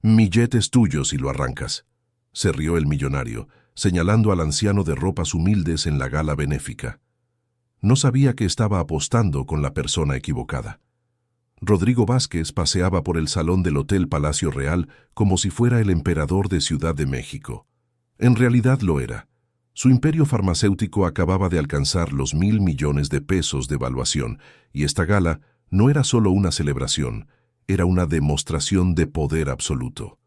Mi jet es tuyo si lo arrancas, se rió el millonario, señalando al anciano de ropas humildes en la gala benéfica. No sabía que estaba apostando con la persona equivocada. Rodrigo Vázquez paseaba por el salón del Hotel Palacio Real como si fuera el emperador de Ciudad de México. En realidad lo era. Su imperio farmacéutico acababa de alcanzar los 1.000 millones de pesos de valuación, y esta gala no era solo una celebración, era una demostración de poder absoluto.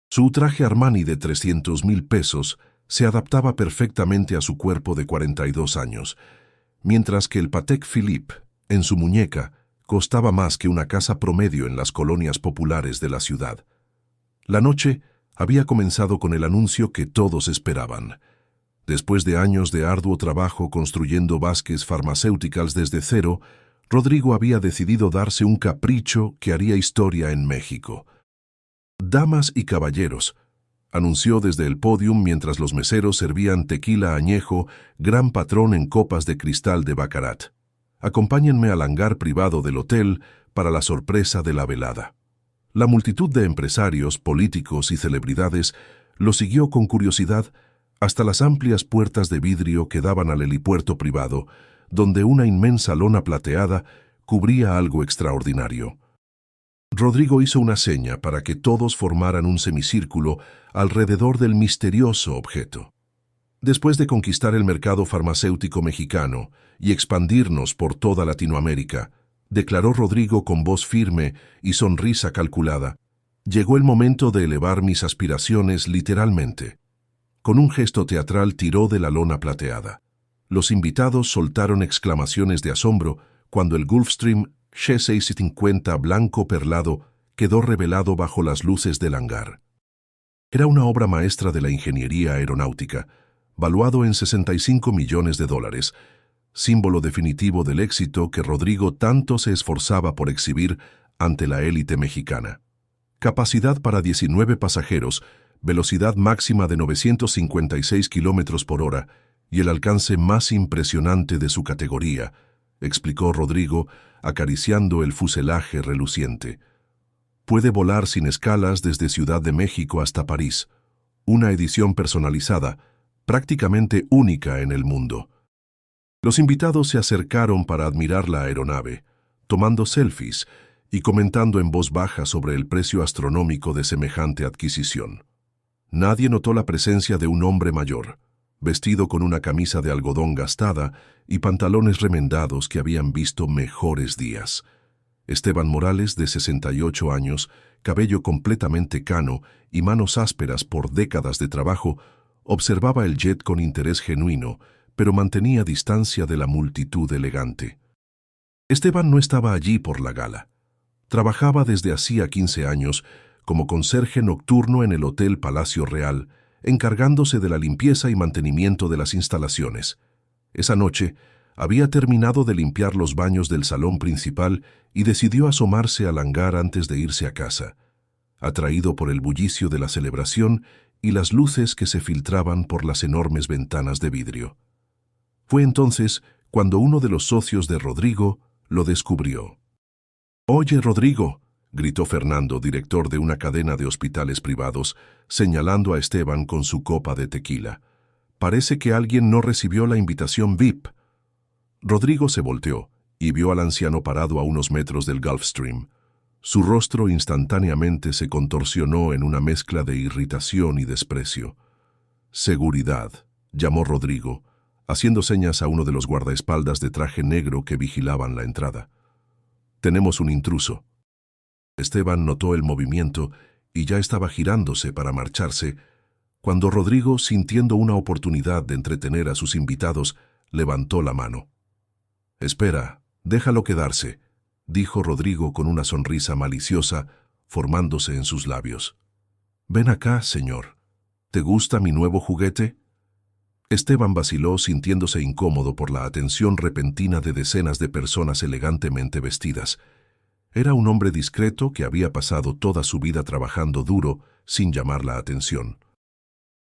Su traje Armani de 300.000 pesos se adaptaba perfectamente a su cuerpo de 42 años, mientras que el Patek Philippe, en su muñeca, costaba más que una casa promedio en las colonias populares de la ciudad. La noche había comenzado con el anuncio que todos esperaban. Después de años de arduo trabajo construyendo Vázquez Pharmaceuticals desde cero, Rodrigo había decidido darse un capricho que haría historia en México. «Damas y caballeros», anunció desde el pódium mientras los meseros servían tequila añejo, Gran Patrón en copas de cristal de Baccarat. «Acompáñenme al hangar privado del hotel para la sorpresa de la velada». La multitud de empresarios, políticos y celebridades lo siguió con curiosidad hasta las amplias puertas de vidrio que daban al helipuerto privado, donde una inmensa lona plateada cubría algo extraordinario. Rodrigo hizo una seña para que todos formaran un semicírculo alrededor del misterioso objeto. Después de conquistar el mercado farmacéutico mexicano y expandirnos por toda Latinoamérica, declaró Rodrigo con voz firme y sonrisa calculada, llegó el momento de elevar mis aspiraciones literalmente. Con un gesto teatral tiró de la lona plateada. Los invitados soltaron exclamaciones de asombro cuando el Gulfstream G650 blanco perlado quedó revelado bajo las luces del hangar. Era una obra maestra de la ingeniería aeronáutica, valuado en $65 millones, símbolo definitivo del éxito que Rodrigo tanto se esforzaba por exhibir ante la élite mexicana. Capacidad para 19 pasajeros, velocidad máxima de 956 kilómetros por hora y el alcance más impresionante de su categoría, explicó Rodrigo, acariciando el fuselaje reluciente. Puede volar sin escalas desde Ciudad de México hasta París, una edición personalizada, prácticamente única en el mundo. Los invitados se acercaron para admirar la aeronave, tomando selfies y comentando en voz baja sobre el precio astronómico de semejante adquisición. Nadie notó la presencia de un hombre mayor, vestido con una camisa de algodón gastada y pantalones remendados que habían visto mejores días. Esteban Morales, de 68 años, cabello completamente cano y manos ásperas por décadas de trabajo, observaba el jet con interés genuino, pero mantenía distancia de la multitud elegante. Esteban no estaba allí por la gala. Trabajaba desde hacía 15 años como conserje nocturno en el Hotel Palacio Real, encargándose de la limpieza y mantenimiento de las instalaciones. Esa noche, había terminado de limpiar los baños del salón principal y decidió asomarse al hangar antes de irse a casa, atraído por el bullicio de la celebración y las luces que se filtraban por las enormes ventanas de vidrio. Fue entonces cuando uno de los socios de Rodrigo lo descubrió. «Oye, Rodrigo», gritó Fernando, director de una cadena de hospitales privados, señalando a Esteban con su copa de tequila. «Parece que alguien no recibió la invitación VIP». Rodrigo se volteó y vio al anciano parado a unos metros del Gulfstream. Su rostro instantáneamente se contorsionó en una mezcla de irritación y desprecio. «Seguridad», llamó Rodrigo, haciendo señas a uno de los guardaespaldas de traje negro que vigilaban la entrada. «Tenemos un intruso». Esteban notó el movimiento y ya estaba girándose para marcharse, cuando Rodrigo, sintiendo una oportunidad de entretener a sus invitados, levantó la mano. «Espera, déjalo quedarse», dijo Rodrigo con una sonrisa maliciosa formándose en sus labios. «Ven acá, señor. ¿Te gusta mi nuevo juguete?» Esteban vaciló, sintiéndose incómodo por la atención repentina de decenas de personas elegantemente vestidas. Era un hombre discreto que había pasado toda su vida trabajando duro sin llamar la atención.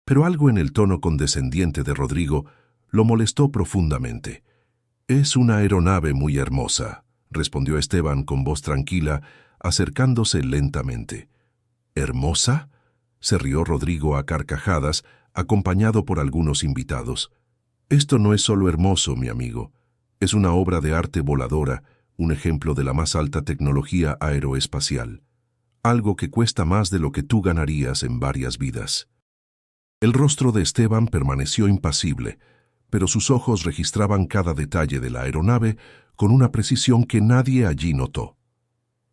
Pero algo en el tono condescendiente de Rodrigo lo molestó profundamente. «Es una aeronave muy hermosa», respondió Esteban con voz tranquila, acercándose lentamente. ¿Hermosa? Se rió Rodrigo a carcajadas, acompañado por algunos invitados. Esto no es solo hermoso, mi amigo. Es una obra de arte voladora, un ejemplo de la más alta tecnología aeroespacial. Algo que cuesta más de lo que tú ganarías en varias vidas. El rostro de Esteban permaneció impasible, pero sus ojos registraban cada detalle de la aeronave con una precisión que nadie allí notó.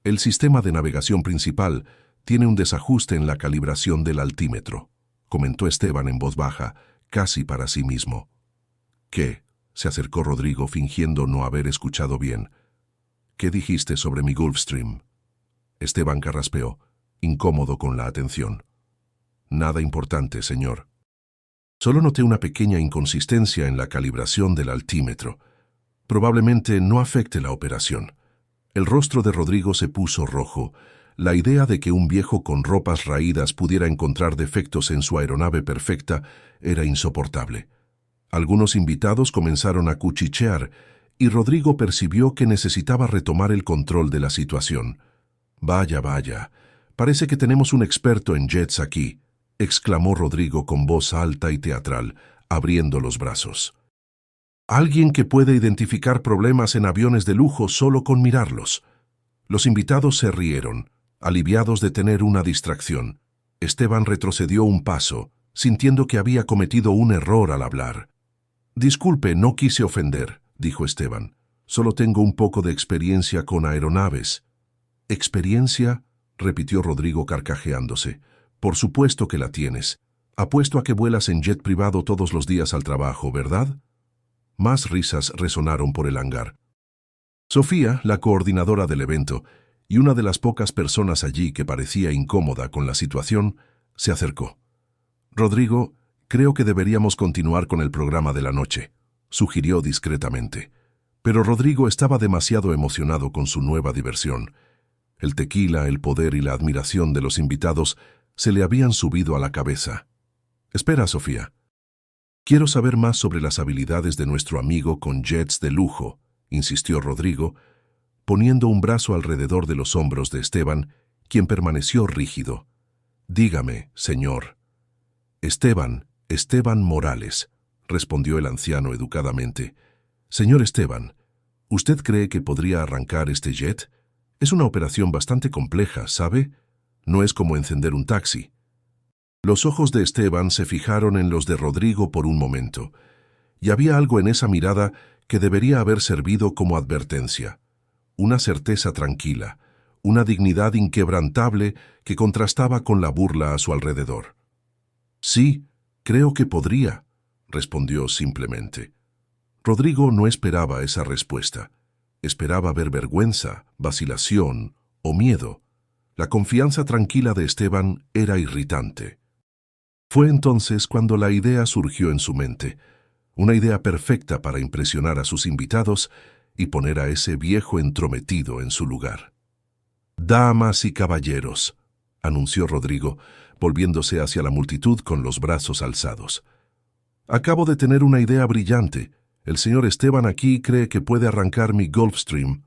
El sistema de navegación principal tiene un desajuste en la calibración del altímetro, comentó Esteban en voz baja, casi para sí mismo. ¿Qué? Se acercó Rodrigo fingiendo no haber escuchado bien. ¿Qué dijiste sobre mi Gulfstream? Esteban carraspeó, incómodo con la atención. Nada importante, señor. Solo noté una pequeña inconsistencia en la calibración del altímetro. Probablemente no afecte la operación. El rostro de Rodrigo se puso rojo. La idea de que un viejo con ropas raídas pudiera encontrar defectos en su aeronave perfecta era insoportable. Algunos invitados comenzaron a cuchichear y Rodrigo percibió que necesitaba retomar el control de la situación. «Vaya, vaya, parece que tenemos un experto en jets aquí», exclamó Rodrigo con voz alta y teatral, abriendo los brazos. «Alguien que puede identificar problemas en aviones de lujo solo con mirarlos». Los invitados se rieron, aliviados de tener una distracción. Esteban retrocedió un paso, sintiendo que había cometido un error al hablar. «Disculpe, no quise ofender», dijo Esteban. «Solo tengo un poco de experiencia con aeronaves». «¿Experiencia?», repitió Rodrigo carcajeándose. «Por supuesto que la tienes. Apuesto a que vuelas en jet privado todos los días al trabajo, ¿verdad?». Más risas resonaron por el hangar. Sofía, la coordinadora del evento, y una de las pocas personas allí que parecía incómoda con la situación, se acercó. «Rodrigo, creo que deberíamos continuar con el programa de la noche», sugirió discretamente. Pero Rodrigo estaba demasiado emocionado con su nueva diversión. El tequila, el poder y la admiración de los invitados se le habían subido a la cabeza. «Espera, Sofía. Quiero saber más sobre las habilidades de nuestro amigo con jets de lujo», insistió Rodrigo, poniendo un brazo alrededor de los hombros de Esteban, quien permaneció rígido. «Dígame, señor». Esteban Morales», respondió el anciano educadamente. «Señor Esteban, ¿usted cree que podría arrancar este jet? Es una operación bastante compleja, ¿sabe? No es como encender un taxi». Los ojos de Esteban se fijaron en los de Rodrigo por un momento, y había algo en esa mirada que debería haber servido como advertencia. Una certeza tranquila, una dignidad inquebrantable que contrastaba con la burla a su alrededor. «Sí, creo que podría», respondió simplemente. Rodrigo no esperaba esa respuesta. Esperaba ver vergüenza, vacilación o miedo. La confianza tranquila de Esteban era irritante. Fue entonces cuando la idea surgió en su mente, una idea perfecta para impresionar a sus invitados y poner a ese viejo entrometido en su lugar. «Damas y caballeros», anunció Rodrigo, volviéndose hacia la multitud con los brazos alzados. «Acabo de tener una idea brillante. El señor Esteban aquí cree que puede arrancar mi Gulfstream».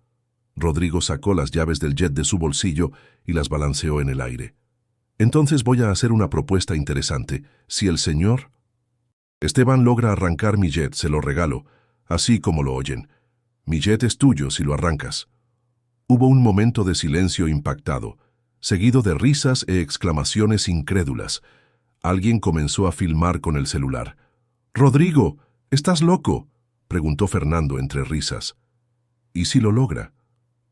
Rodrigo sacó las llaves del jet de su bolsillo y las balanceó en el aire. «Entonces voy a hacer una propuesta interesante. Si el señor Esteban logra arrancar mi jet, se lo regalo, así como lo oyen. Mi jet es tuyo si lo arrancas». Hubo un momento de silencio impactado, seguido de risas e exclamaciones incrédulas. Alguien comenzó a filmar con el celular. «Rodrigo, ¿estás loco?», preguntó Fernando entre risas. «¿Y si lo logra?».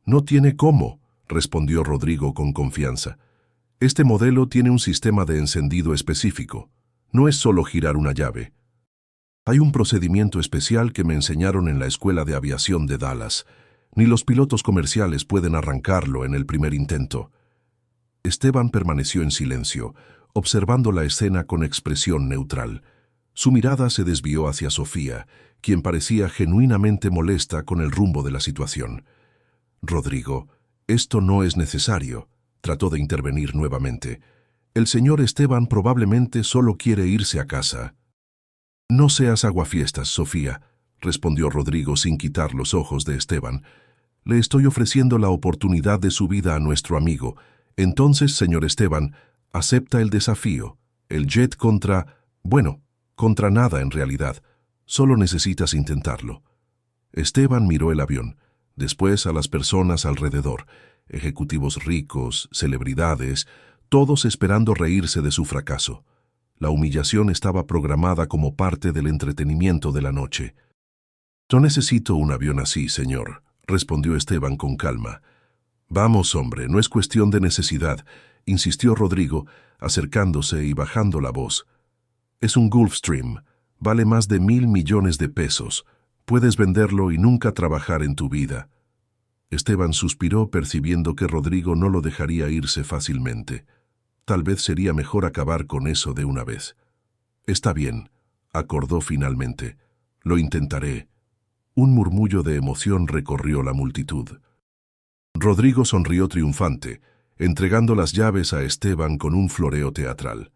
«No tiene cómo», respondió Rodrigo con confianza. «Este modelo tiene un sistema de encendido específico. No es solo girar una llave. Hay un procedimiento especial que me enseñaron en la Escuela de Aviación de Dallas. Ni los pilotos comerciales pueden arrancarlo en el primer intento». Esteban permaneció en silencio, observando la escena con expresión neutral. Su mirada se desvió hacia Sofía, quien parecía genuinamente molesta con el rumbo de la situación. «Rodrigo, esto no es necesario», trató de intervenir nuevamente. «El señor Esteban probablemente solo quiere irse a casa». «No seas aguafiestas, Sofía», respondió Rodrigo sin quitar los ojos de Esteban. «Le estoy ofreciendo la oportunidad de su vida a nuestro amigo. Entonces, señor Esteban, Acepta el desafío. El jet contra nada en realidad. Solo necesitas intentarlo. Esteban miró el avión, después a las personas alrededor, ejecutivos ricos, celebridades, todos esperando reírse de su fracaso. La humillación estaba programada como parte del entretenimiento de la noche. «No necesito un avión así, señor», respondió Esteban con calma. «Vamos, hombre, no es cuestión de necesidad», insistió Rodrigo, acercándose y bajando la voz. «Es un Gulfstream. Vale más de 1.000 millones de pesos. Puedes venderlo y nunca trabajar en tu vida». Esteban suspiró percibiendo que Rodrigo no lo dejaría irse fácilmente. Tal vez sería mejor acabar con eso de una vez. «Está bien», acordó finalmente. «Lo intentaré». Un murmullo de emoción recorrió la multitud. Rodrigo sonrió triunfante, entregando las llaves a Esteban con un floreo teatral.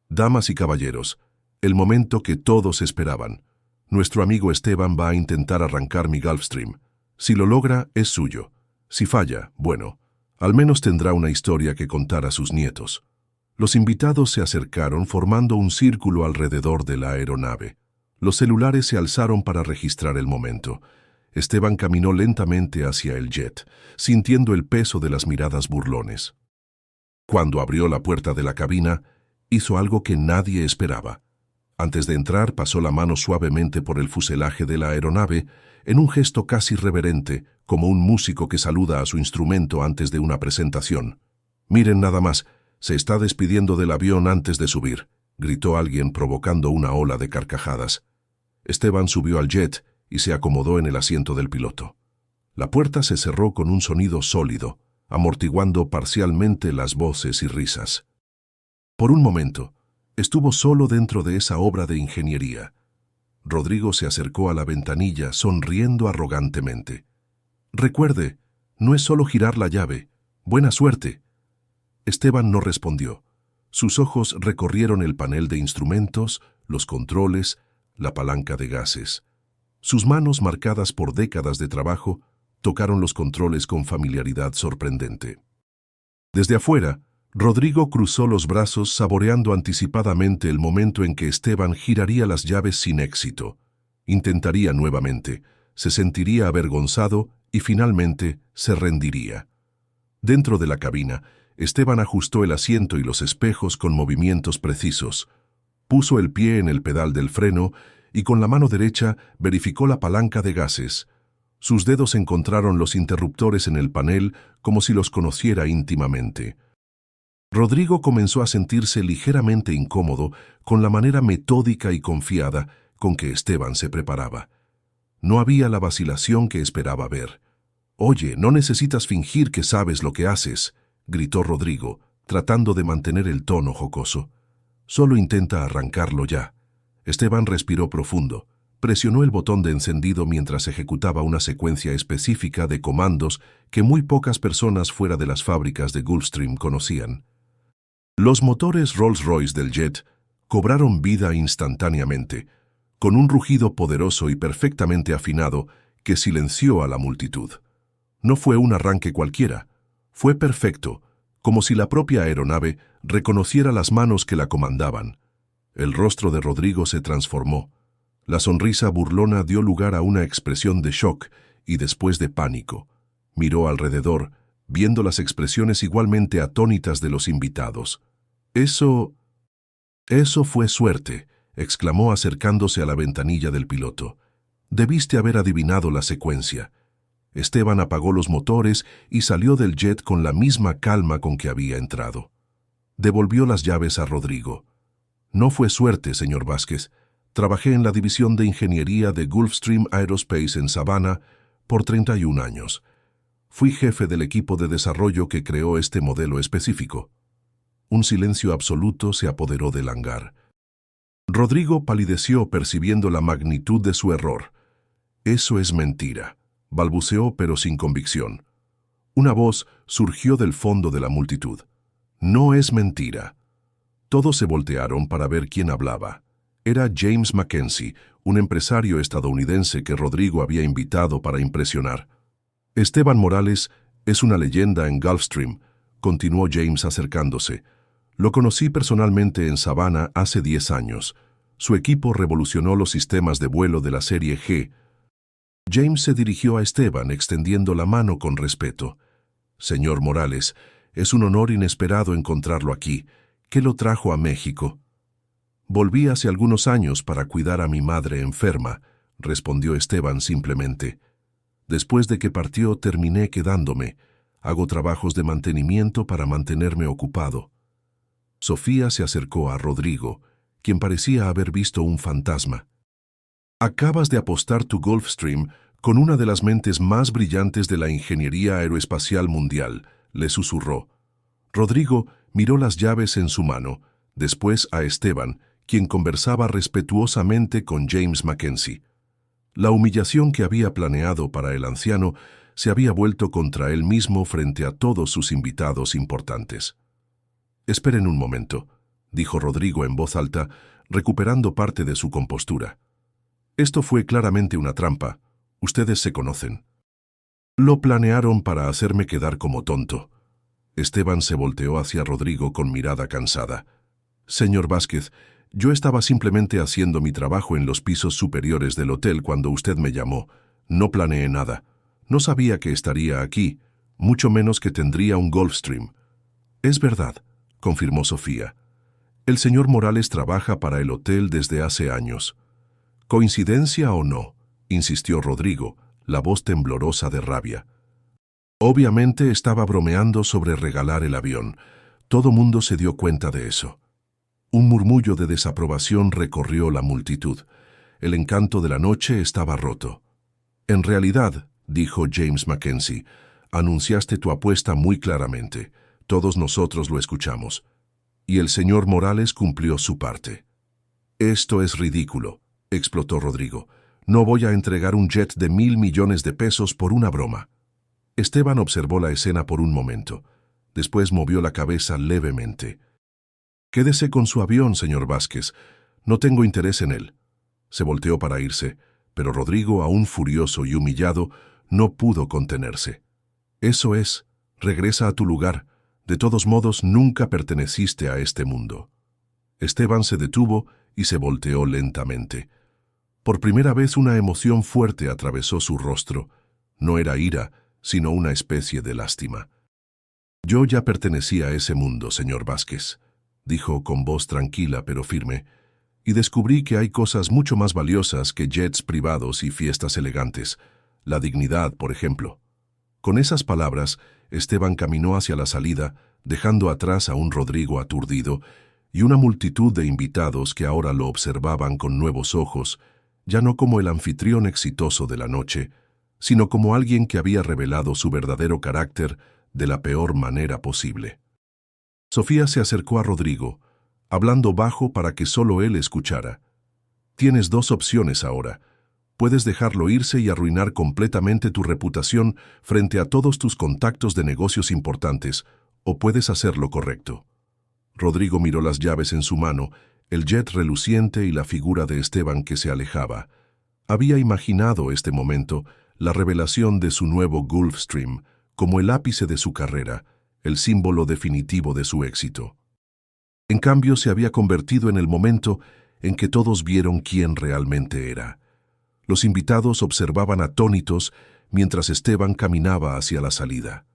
«Damas y caballeros, el momento que todos esperaban. Nuestro amigo Esteban va a intentar arrancar mi Gulfstream. Si lo logra, es suyo. Si falla, bueno, al menos tendrá una historia que contar a sus nietos». Los invitados se acercaron formando un círculo alrededor de la aeronave. Los celulares se alzaron para registrar el momento. Esteban caminó lentamente hacia el jet, sintiendo el peso de las miradas burlones. Cuando abrió la puerta de la cabina, hizo algo que nadie esperaba. Antes de entrar, pasó la mano suavemente por el fuselaje de la aeronave, en un gesto casi reverente, como un músico que saluda a su instrumento antes de una presentación. «Miren nada más, se está despidiendo del avión antes de subir», gritó alguien provocando una ola de carcajadas. Esteban subió al jet y se acomodó en el asiento del piloto. La puerta se cerró con un sonido sólido, amortiguando parcialmente las voces y risas. Por un momento, estuvo solo dentro de esa obra de ingeniería. Rodrigo se acercó a la ventanilla, sonriendo arrogantemente. «Recuerde, no es solo girar la llave. Buena suerte». Esteban no respondió. Sus ojos recorrieron el panel de instrumentos, los controles, la palanca de gases. Sus manos, marcadas por décadas de trabajo, tocaron los controles con familiaridad sorprendente. Desde afuera, Rodrigo cruzó los brazos saboreando anticipadamente el momento en que Esteban giraría las llaves sin éxito. Intentaría nuevamente, se sentiría avergonzado y finalmente se rendiría. Dentro de la cabina, Esteban ajustó el asiento y los espejos con movimientos precisos. Puso el pie en el pedal del freno y con la mano derecha verificó la palanca de gases. Sus dedos encontraron los interruptores en el panel como si los conociera íntimamente. Rodrigo comenzó a sentirse ligeramente incómodo con la manera metódica y confiada con que Esteban se preparaba. No había la vacilación que esperaba ver. «Oye, no necesitas fingir que sabes lo que haces», gritó Rodrigo, tratando de mantener el tono jocoso. «Solo intenta arrancarlo ya». Esteban respiró profundo. Presionó el botón de encendido mientras ejecutaba una secuencia específica de comandos que muy pocas personas fuera de las fábricas de Gulfstream conocían. Los motores Rolls-Royce del jet cobraron vida instantáneamente, con un rugido poderoso y perfectamente afinado que silenció a la multitud. No fue un arranque cualquiera. Fue perfecto, como si la propia aeronave reconociera las manos que la comandaban. El rostro de Rodrigo se transformó. La sonrisa burlona dio lugar a una expresión de shock y después de pánico. Miró alrededor, viendo las expresiones igualmente atónitas de los invitados. «Eso fue suerte», exclamó acercándose a la ventanilla del piloto. «Debiste haber adivinado la secuencia». Esteban apagó los motores y salió del jet con la misma calma con que había entrado. Devolvió las llaves a Rodrigo. «No fue suerte, señor Vázquez. Trabajé en la división de ingeniería de Gulfstream Aerospace en Savannah por 31 años. Fui jefe del equipo de desarrollo que creó este modelo específico». Un silencio absoluto se apoderó del hangar. Rodrigo palideció percibiendo la magnitud de su error. «Eso es mentira», balbuceó pero sin convicción. Una voz surgió del fondo de la multitud. «No es mentira». Todos se voltearon para ver quién hablaba. Era James Mackenzie, un empresario estadounidense que Rodrigo había invitado para impresionar. «Esteban Morales es una leyenda en Gulfstream», continuó James acercándose. Lo conocí personalmente en Savannah hace 10 años. Su equipo revolucionó los sistemas de vuelo de la serie G. James se dirigió a Esteban extendiendo la mano con respeto. Señor Morales, es un honor inesperado encontrarlo aquí. ¿Qué lo trajo a México? Volví hace algunos años para cuidar a mi madre enferma, respondió Esteban simplemente. Después de que partió terminé quedándome. Hago trabajos de mantenimiento para mantenerme ocupado. Sofía se acercó a Rodrigo, quien parecía haber visto un fantasma. Acabas de apostar tu Gulfstream con una de las mentes más brillantes de la ingeniería aeroespacial mundial, le susurró. Rodrigo miró las llaves en su mano, después a Esteban, quien conversaba respetuosamente con James Mackenzie. La humillación que había planeado para el anciano se había vuelto contra él mismo frente a todos sus invitados importantes. «Esperen un momento», dijo Rodrigo en voz alta, recuperando parte de su compostura. «Esto fue claramente una trampa. Ustedes se conocen». «Lo planearon para hacerme quedar como tonto». Esteban se volteó hacia Rodrigo con mirada cansada. «Señor Vázquez, yo estaba simplemente haciendo mi trabajo en los pisos superiores del hotel cuando usted me llamó. No planeé nada. No sabía que estaría aquí, mucho menos que tendría un Gulfstream». «Es verdad», confirmó Sofía. «El señor Morales trabaja para el hotel desde hace años». «¿Coincidencia o no?», insistió Rodrigo, la voz temblorosa de rabia. Obviamente estaba bromeando sobre regalar el avión. Todo mundo se dio cuenta de eso. Un murmullo de desaprobación recorrió la multitud. El encanto de la noche estaba roto. «En realidad», dijo James Mackenzie, «anunciaste tu apuesta muy claramente. Todos nosotros lo escuchamos. Y el señor Morales cumplió su parte». «Esto es ridículo», explotó Rodrigo. «No voy a entregar un jet de 1.000 millones de pesos por una broma». Esteban observó la escena por un momento. Después movió la cabeza levemente. «Quédese con su avión, señor Vázquez. No tengo interés en él». Se volteó para irse, pero Rodrigo, aún furioso y humillado, no pudo contenerse. «Eso es. Regresa a tu lugar. De todos modos, nunca perteneciste a este mundo». Esteban se detuvo y se volteó lentamente. Por primera vez una emoción fuerte atravesó su rostro. No era ira, sino una especie de lástima. «Yo ya pertenecía a ese mundo, señor Vázquez», dijo con voz tranquila pero firme, «y descubrí que hay cosas mucho más valiosas que jets privados y fiestas elegantes. La dignidad, por ejemplo». Con esas palabras, Esteban caminó hacia la salida, dejando atrás a un Rodrigo aturdido y una multitud de invitados que ahora lo observaban con nuevos ojos, ya no como el anfitrión exitoso de la noche, sino como alguien que había revelado su verdadero carácter de la peor manera posible. Sofía se acercó a Rodrigo, hablando bajo para que solo él escuchara. «Tienes dos opciones ahora. Puedes dejarlo irse y arruinar completamente tu reputación frente a todos tus contactos de negocios importantes, o puedes hacer lo correcto». Rodrigo miró las llaves en su mano, el jet reluciente y la figura de Esteban que se alejaba. Había imaginado este momento, la revelación de su nuevo Gulfstream, como el ápice de su carrera, el símbolo definitivo de su éxito. En cambio, se había convertido en el momento en que todos vieron quién realmente era. Los invitados observaban atónitos mientras Esteban caminaba hacia la salida.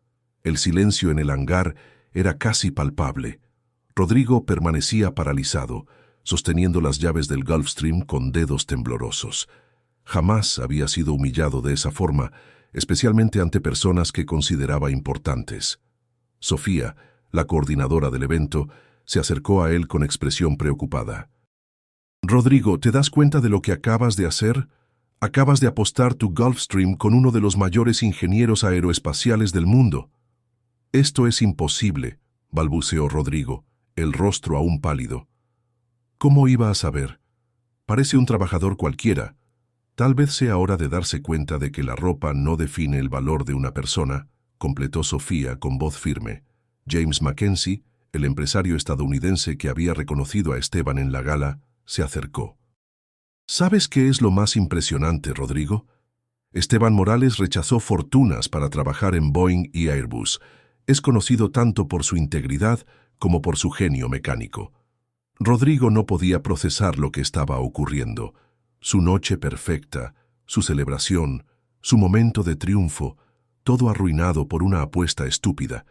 El silencio en el hangar era casi palpable. Rodrigo permanecía paralizado, sosteniendo las llaves del Gulfstream con dedos temblorosos. Jamás había sido humillado de esa forma, especialmente ante personas que consideraba importantes. Sofía, la coordinadora del evento, se acercó a él con expresión preocupada. «Rodrigo, ¿te das cuenta de lo que acabas de hacer? Acabas de apostar tu Gulfstream con uno de los mayores ingenieros aeroespaciales del mundo». «Esto es imposible», balbuceó Rodrigo, el rostro aún pálido. «¿Cómo iba a saber? Parece un trabajador cualquiera. Tal vez sea hora de darse cuenta de que la ropa no define el valor de una persona», completó Sofía con voz firme. James Mackenzie, el empresario estadounidense que había reconocido a Esteban en la gala, se acercó. «¿Sabes qué es lo más impresionante, Rodrigo? Esteban Morales rechazó fortunas para trabajar en Boeing y Airbus. Es conocido tanto por su integridad como por su genio mecánico. Rodrigo no podía procesar lo que estaba ocurriendo. Su noche perfecta, su celebración, su momento de triunfo, todo arruinado por una apuesta estúpida.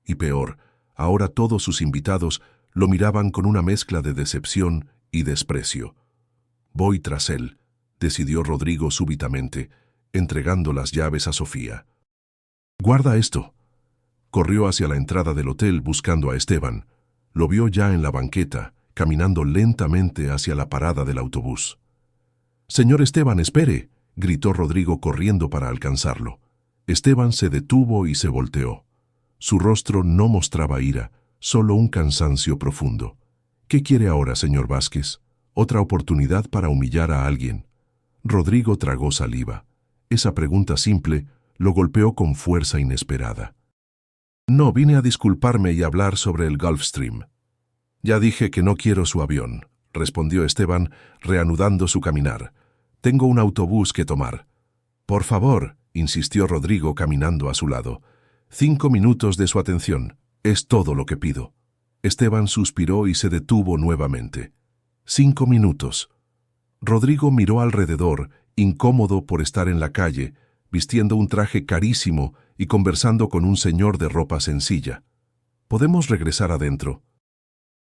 Y peor, ahora todos sus invitados lo miraban con una mezcla de decepción y desprecio. «Voy tras él», decidió Rodrigo súbitamente, entregando las llaves a Sofía. «Guarda esto». Corrió hacia la entrada del hotel buscando a Esteban. Lo vio ya en la banqueta, caminando lentamente hacia la parada del autobús. «Señor Esteban, espere», gritó Rodrigo corriendo para alcanzarlo. Esteban se detuvo y se volteó. Su rostro no mostraba ira, solo un cansancio profundo. «¿Qué quiere ahora, señor Vázquez? ¿Otra oportunidad para humillar a alguien?» Rodrigo tragó saliva. Esa pregunta simple lo golpeó con fuerza inesperada. «No, vine a disculparme y hablar sobre el Gulfstream». «Ya dije que no quiero su avión», respondió Esteban, reanudando su caminar. «Tengo un autobús que tomar». «Por favor», insistió Rodrigo caminando a su lado. «5 minutos de su atención. Es todo lo que pido». Esteban suspiró y se detuvo nuevamente. 5 minutos. Rodrigo miró alrededor, incómodo por estar en la calle, vistiendo un traje carísimo y conversando con un señor de ropa sencilla. «¿Podemos regresar adentro?»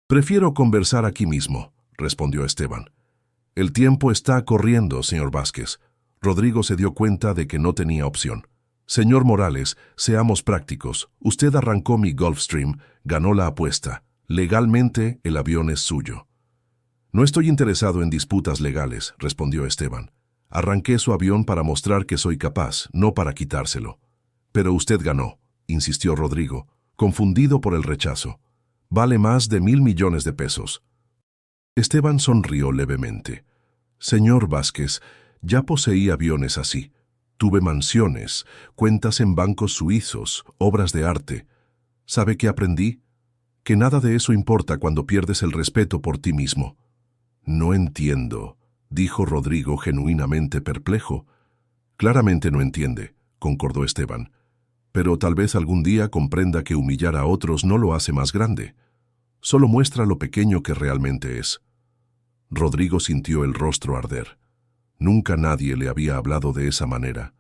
«Prefiero conversar aquí mismo», respondió Esteban. «El tiempo está corriendo, señor Vázquez». Rodrigo se dio cuenta de que no tenía opción. «Señor Morales, seamos prácticos. Usted arrancó mi Gulfstream, ganó la apuesta. Legalmente, el avión es suyo». «No estoy interesado en disputas legales», respondió Esteban. «Arranqué su avión para mostrar que soy capaz, no para quitárselo». «Pero usted ganó», insistió Rodrigo, confundido por el rechazo. «Vale más de 1.000 millones de pesos». Esteban sonrió levemente. «Señor Vázquez, ya poseí aviones así. Tuve mansiones, cuentas en bancos suizos, obras de arte. ¿Sabe qué aprendí? Que nada de eso importa cuando pierdes el respeto por ti mismo». «No entiendo», dijo Rodrigo genuinamente perplejo. «Claramente no entiende», concordó Esteban. «Pero tal vez algún día comprenda que humillar a otros no lo hace más grande. Solo muestra lo pequeño que realmente es». Rodrigo sintió el rostro arder. Nunca nadie le había hablado de esa manera.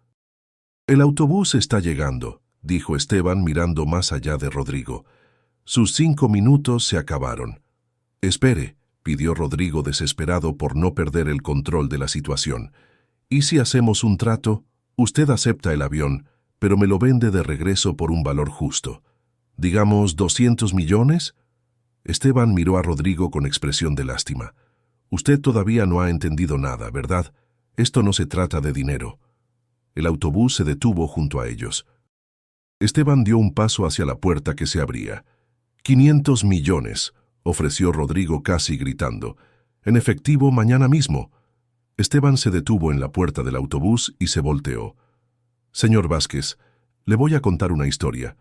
«El autobús está llegando», dijo Esteban mirando más allá de Rodrigo. «Sus 5 minutos se acabaron». «Espere», pidió Rodrigo desesperado por no perder el control de la situación. «¿Y si hacemos un trato? Usted acepta el avión, pero me lo vende de regreso por un valor justo. Digamos, ¿200 millones? Esteban miró a Rodrigo con expresión de lástima. «Usted todavía no ha entendido nada, ¿verdad? Esto no se trata de dinero». El autobús se detuvo junto a ellos. Esteban dio un paso hacia la puerta que se abría. «500 millones», ofreció Rodrigo casi gritando. «En efectivo, mañana mismo». Esteban se detuvo en la puerta del autobús y se volteó. «Señor Vázquez, le voy a contar una historia.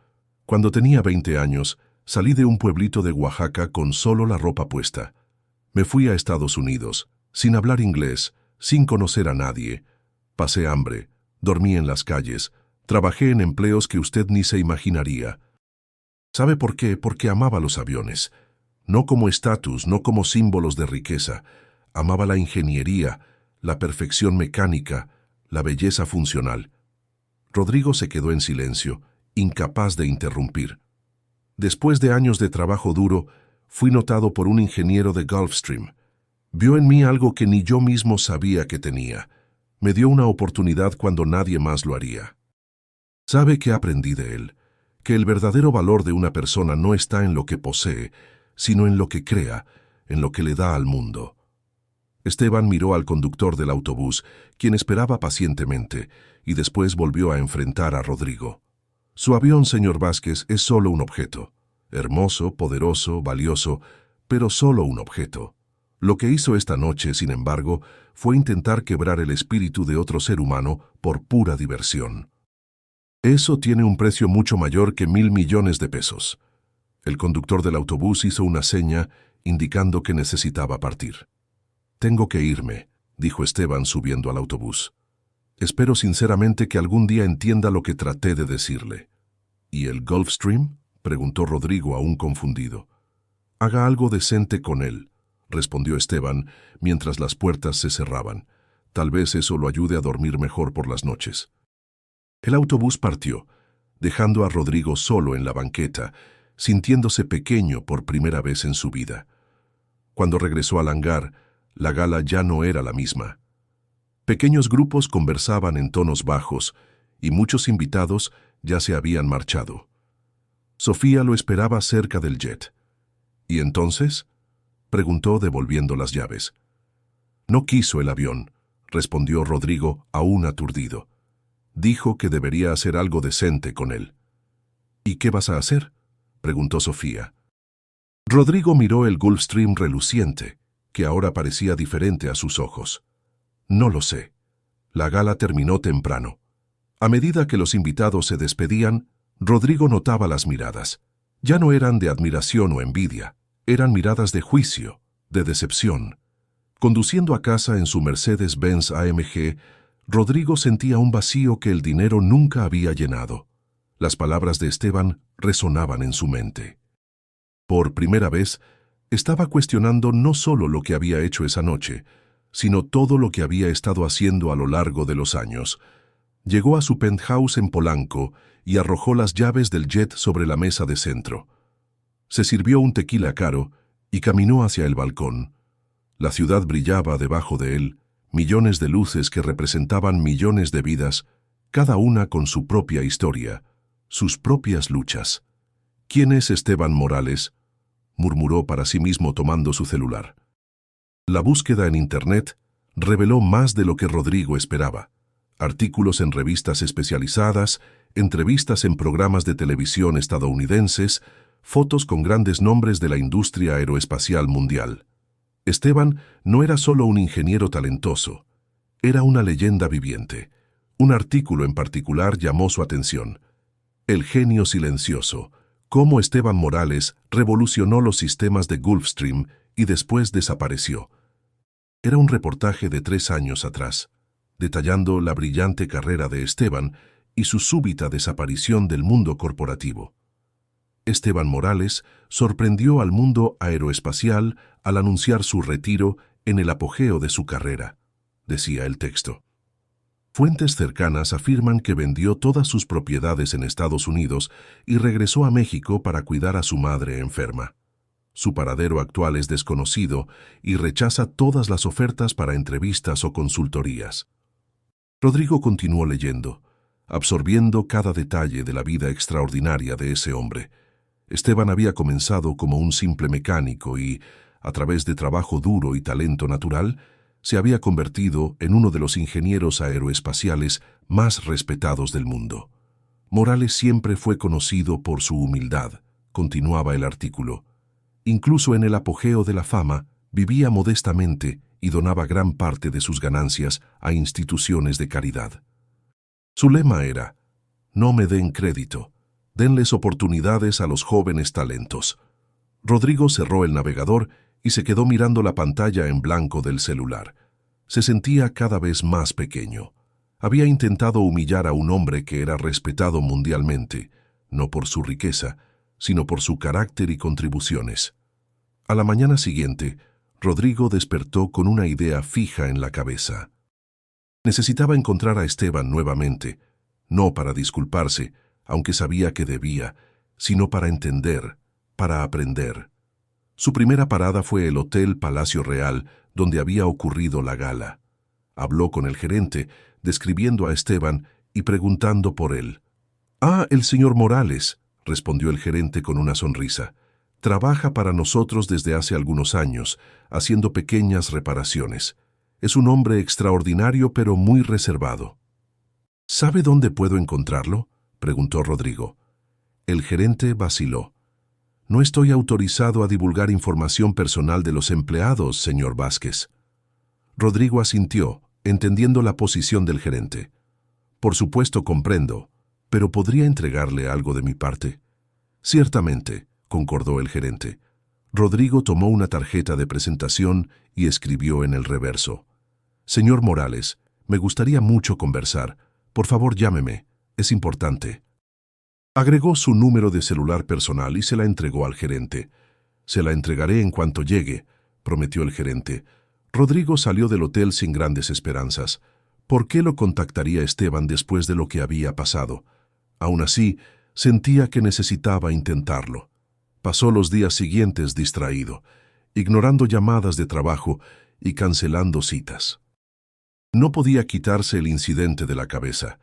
Cuando tenía 20 años, salí de un pueblito de Oaxaca con solo la ropa puesta. Me fui a Estados Unidos, sin hablar inglés, sin conocer a nadie. Pasé hambre, dormí en las calles, trabajé en empleos que usted ni se imaginaría. ¿Sabe por qué? Porque amaba los aviones. No como estatus, no como símbolos de riqueza. Amaba la ingeniería, la perfección mecánica, la belleza funcional». Rodrigo se quedó en silencio, incapaz de interrumpir. «Después de años de trabajo duro, fui notado por un ingeniero de Gulfstream. Vio en mí algo que ni yo mismo sabía que tenía. Me dio una oportunidad cuando nadie más lo haría. ¿Sabe qué aprendí de él? Que el verdadero valor de una persona no está en lo que posee, sino en lo que crea, en lo que le da al mundo». Esteban miró al conductor del autobús, quien esperaba pacientemente, y después volvió a enfrentar a Rodrigo. «Su avión, señor Vázquez, es solo un objeto. Hermoso, poderoso, valioso, pero solo un objeto. Lo que hizo esta noche, sin embargo, fue intentar quebrar el espíritu de otro ser humano por pura diversión. Eso tiene un precio mucho mayor que 1.000 millones de pesos». El conductor del autobús hizo una seña indicando que necesitaba partir. «Tengo que irme», dijo Esteban subiendo al autobús. «Espero sinceramente que algún día entienda lo que traté de decirle». «¿Y el Gulfstream?», preguntó Rodrigo aún confundido. Haga algo decente con él, respondió Esteban mientras las puertas se cerraban. Tal vez eso lo ayude a dormir mejor por las noches. El autobús partió, dejando a Rodrigo solo en la banqueta, sintiéndose pequeño por primera vez en su vida. Cuando regresó al hangar, la gala ya no era la misma. Pequeños grupos conversaban en tonos bajos y muchos invitados ya se habían marchado. Sofía lo esperaba cerca del jet. ¿Y entonces?, preguntó devolviendo las llaves. No quiso el avión, respondió Rodrigo aún aturdido. Dijo que debería hacer algo decente con él. ¿Y qué vas a hacer?, preguntó Sofía. Rodrigo miró el Gulfstream reluciente, que ahora parecía diferente a sus ojos. No lo sé. La gala terminó temprano. A medida que los invitados se despedían, Rodrigo notaba las miradas. Ya no eran de admiración o envidia, eran miradas de juicio, de decepción. Conduciendo a casa en su Mercedes-Benz AMG, Rodrigo sentía un vacío que el dinero nunca había llenado. Las palabras de Esteban resonaban en su mente. Por primera vez, estaba cuestionando no solo lo que había hecho esa noche, sino todo lo que había estado haciendo a lo largo de los años. Llegó a su penthouse en Polanco y arrojó las llaves del jet sobre la mesa de centro. Se sirvió un tequila caro y caminó hacia el balcón. La ciudad brillaba debajo de él, millones de luces que representaban millones de vidas, cada una con su propia historia, sus propias luchas. ¿Quién es Esteban Morales?, murmuró para sí mismo tomando su celular. La búsqueda en Internet reveló más de lo que Rodrigo esperaba. Artículos en revistas especializadas, entrevistas en programas de televisión estadounidenses, fotos con grandes nombres de la industria aeroespacial mundial. Esteban no era solo un ingeniero talentoso, era una leyenda viviente. Un artículo en particular llamó su atención. El genio silencioso, cómo Esteban Morales revolucionó los sistemas de Gulfstream y después desapareció. Era un reportaje de 3 años atrás, detallando la brillante carrera de Esteban y su súbita desaparición del mundo corporativo. Esteban Morales sorprendió al mundo aeroespacial al anunciar su retiro en el apogeo de su carrera, decía el texto. Fuentes cercanas afirman que vendió todas sus propiedades en Estados Unidos y regresó a México para cuidar a su madre enferma. Su paradero actual es desconocido y rechaza todas las ofertas para entrevistas o consultorías. Rodrigo continuó leyendo, absorbiendo cada detalle de la vida extraordinaria de ese hombre. Esteban había comenzado como un simple mecánico y, a través de trabajo duro y talento natural, se había convertido en uno de los ingenieros aeroespaciales más respetados del mundo. Morales siempre fue conocido por su humildad, continuaba el artículo. Incluso en el apogeo de la fama, vivía modestamente y donaba gran parte de sus ganancias a instituciones de caridad. Su lema era: no me den crédito, denles oportunidades a los jóvenes talentos. Rodrigo cerró el navegador y se quedó mirando la pantalla en blanco del celular. Se sentía cada vez más pequeño. Había intentado humillar a un hombre que era respetado mundialmente, no por su riqueza, sino por su carácter y contribuciones. A la mañana siguiente, Rodrigo despertó con una idea fija en la cabeza. Necesitaba encontrar a Esteban nuevamente, no para disculparse, aunque sabía que debía, sino para entender, para aprender. Su primera parada fue el Hotel Palacio Real, donde había ocurrido la gala. Habló con el gerente, describiendo a Esteban y preguntando por él. «Ah, el señor Morales», respondió el gerente con una sonrisa. «Trabaja para nosotros desde hace algunos años, haciendo pequeñas reparaciones. Es un hombre extraordinario pero muy reservado». «¿Sabe dónde puedo encontrarlo?», preguntó Rodrigo. El gerente vaciló. «No estoy autorizado a divulgar información personal de los empleados, señor Vázquez». Rodrigo asintió, entendiendo la posición del gerente. «Por supuesto comprendo, pero ¿podría entregarle algo de mi parte?» «Ciertamente», concordó el gerente. Rodrigo tomó una tarjeta de presentación y escribió en el reverso: «Señor Morales, me gustaría mucho conversar. Por favor, llámeme. Es importante». Agregó su número de celular personal y se la entregó al gerente. Se la entregaré en cuanto llegue, prometió el gerente. Rodrigo salió del hotel sin grandes esperanzas. ¿Por qué lo contactaría Esteban después de lo que había pasado? Aún así, sentía que necesitaba intentarlo. Pasó los días siguientes distraído, ignorando llamadas de trabajo y cancelando citas. No podía quitarse el incidente de la cabeza.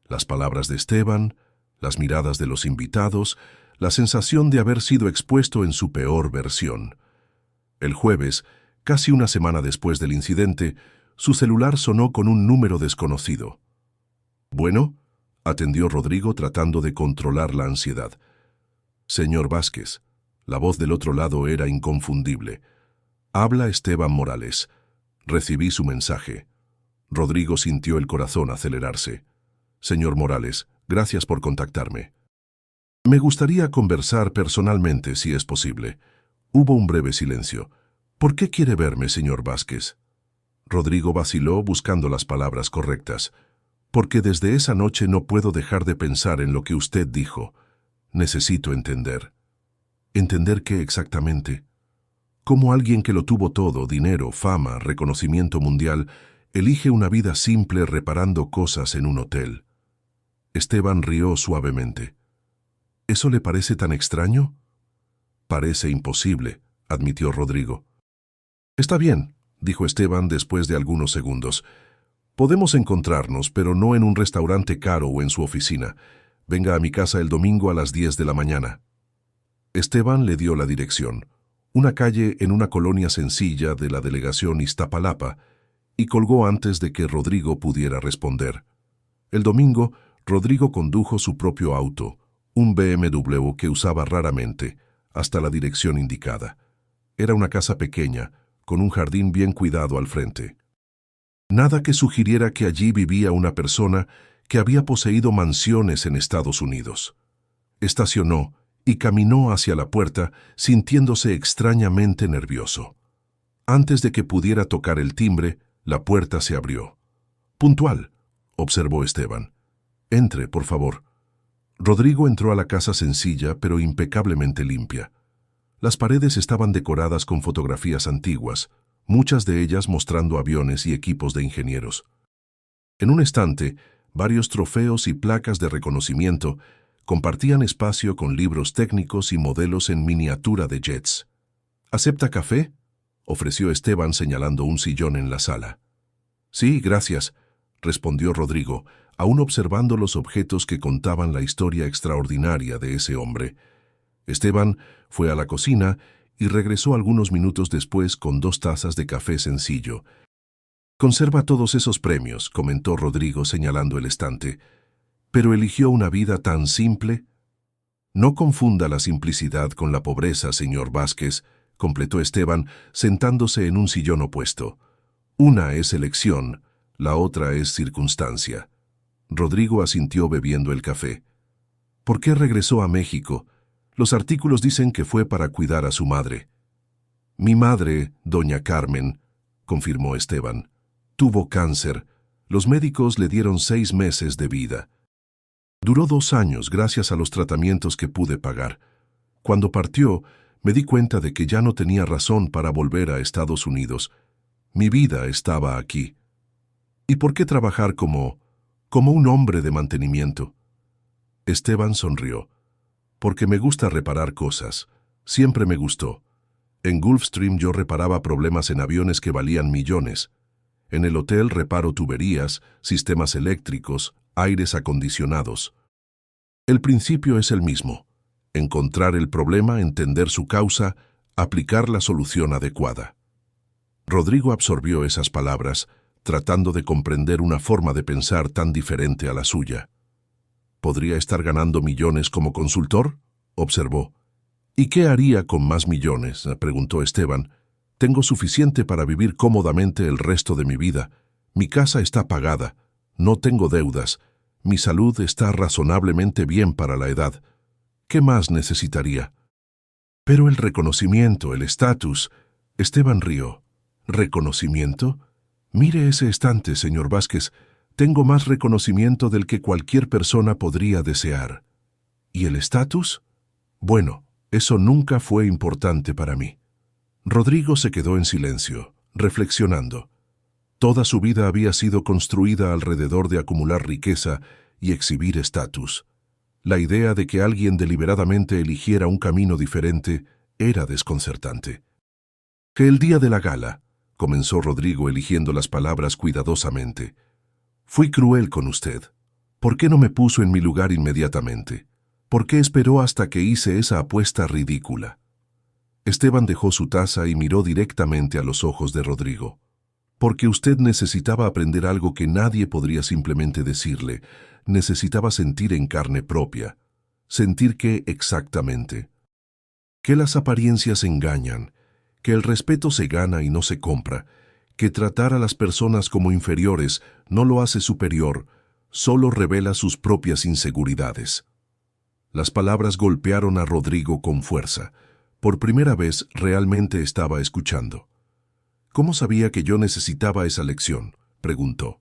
Las palabras de Esteban, las miradas de los invitados, la sensación de haber sido expuesto en su peor versión. El jueves, casi una semana después del incidente, su celular sonó con un número desconocido. «Bueno», atendió Rodrigo tratando de controlar la ansiedad. «Señor Vázquez». La voz del otro lado era inconfundible. «Habla Esteban Morales. Recibí su mensaje». Rodrigo sintió el corazón acelerarse. «Señor Morales, gracias por contactarme. Me gustaría conversar personalmente, si es posible». Hubo un breve silencio. «¿Por qué quiere verme, señor Vázquez?» Rodrigo vaciló buscando las palabras correctas. «Porque desde esa noche no puedo dejar de pensar en lo que usted dijo. Necesito entender». ¿Entender qué exactamente? ¿Cómo alguien que lo tuvo todo, dinero, fama, reconocimiento mundial, elige una vida simple reparando cosas en un hotel? Esteban rió suavemente. ¿Eso le parece tan extraño? Parece imposible, admitió Rodrigo. Está bien, dijo Esteban después de algunos segundos. Podemos encontrarnos, pero no en un restaurante caro o en su oficina. Venga a mi casa el domingo a las 10 de la mañana. Esteban le dio la dirección, una calle en una colonia sencilla de la delegación Iztapalapa, y colgó antes de que Rodrigo pudiera responder. El domingo, Rodrigo condujo su propio auto, un BMW que usaba raramente, hasta la dirección indicada. Era una casa pequeña, con un jardín bien cuidado al frente. Nada que sugiriera que allí vivía una persona que había poseído mansiones en Estados Unidos. Estacionó y caminó hacia la puerta sintiéndose extrañamente nervioso. Antes de que pudiera tocar el timbre, la puerta se abrió. «Puntual», observó Esteban. «Entre, por favor». Rodrigo entró a la casa sencilla pero impecablemente limpia. Las paredes estaban decoradas con fotografías antiguas, muchas de ellas mostrando aviones y equipos de ingenieros. En un estante, varios trofeos y placas de reconocimiento compartían espacio con libros técnicos y modelos en miniatura de jets. «¿Acepta café?», ofreció Esteban señalando un sillón en la sala. «Sí, gracias», respondió Rodrigo, aún observando los objetos que contaban la historia extraordinaria de ese hombre. Esteban fue a la cocina y regresó algunos minutos después con 2 tazas de café sencillo. «Conserva todos esos premios», comentó Rodrigo señalando el estante. «Pero eligió una vida tan simple». «No confunda la simplicidad con la pobreza, señor Vázquez», completó Esteban, sentándose en un sillón opuesto. «Una es elección, la otra es circunstancia». Rodrigo asintió bebiendo el café. «¿Por qué regresó a México? Los artículos dicen que fue para cuidar a su madre». «Mi madre, doña Carmen», confirmó Esteban, «tuvo cáncer. Los médicos le dieron 6 meses de vida. Duró 2 años gracias a los tratamientos que pude pagar. Cuando partió, me di cuenta de que ya no tenía razón para volver a Estados Unidos. Mi vida estaba aquí. ¿Y por qué trabajar como un hombre de mantenimiento?» Esteban sonrió. «Porque me gusta reparar cosas. Siempre me gustó. En Gulfstream yo reparaba problemas en aviones que valían millones. En el hotel reparo tuberías, sistemas eléctricos, aires acondicionados. El principio es el mismo: encontrar el problema, entender su causa, aplicar la solución adecuada». Rodrigo absorbió esas palabras, tratando de comprender una forma de pensar tan diferente a la suya. «¿Podría estar ganando millones como consultor?», observó. «¿Y qué haría con más millones?», preguntó Esteban. «Tengo suficiente para vivir cómodamente el resto de mi vida. Mi casa está pagada. No tengo deudas. Mi salud está razonablemente bien para la edad. ¿Qué más necesitaría?». «Pero el reconocimiento, el estatus». Esteban rió. «¿Reconocimiento? Mire ese estante, señor Vázquez. Tengo más reconocimiento del que cualquier persona podría desear». «¿Y el estatus?». «Bueno, Eso nunca fue importante para mí. Rodrigo se quedó en silencio, reflexionando. Toda su vida había sido construida alrededor de acumular riqueza y exhibir estatus. La idea de que alguien deliberadamente eligiera un camino diferente era desconcertante. Que el día de la gala, comenzó Rodrigo eligiendo las palabras cuidadosamente. Fui cruel con usted. ¿Por qué no me puso en mi lugar inmediatamente? ¿Por qué esperó hasta que hice esa apuesta ridícula? Esteban dejó su taza y miró directamente a los ojos de Rodrigo. Porque usted necesitaba aprender algo que nadie podría simplemente decirle. Necesitaba sentir en carne propia. Sentir que exactamente. Que las apariencias engañan, que el respeto se gana y no se compra, que tratar a las personas como inferiores no lo hace superior, solo revela sus propias inseguridades. Las palabras golpearon a Rodrigo con fuerza. Por primera vez realmente estaba escuchando. ¿Cómo sabía que yo necesitaba esa lección?, preguntó.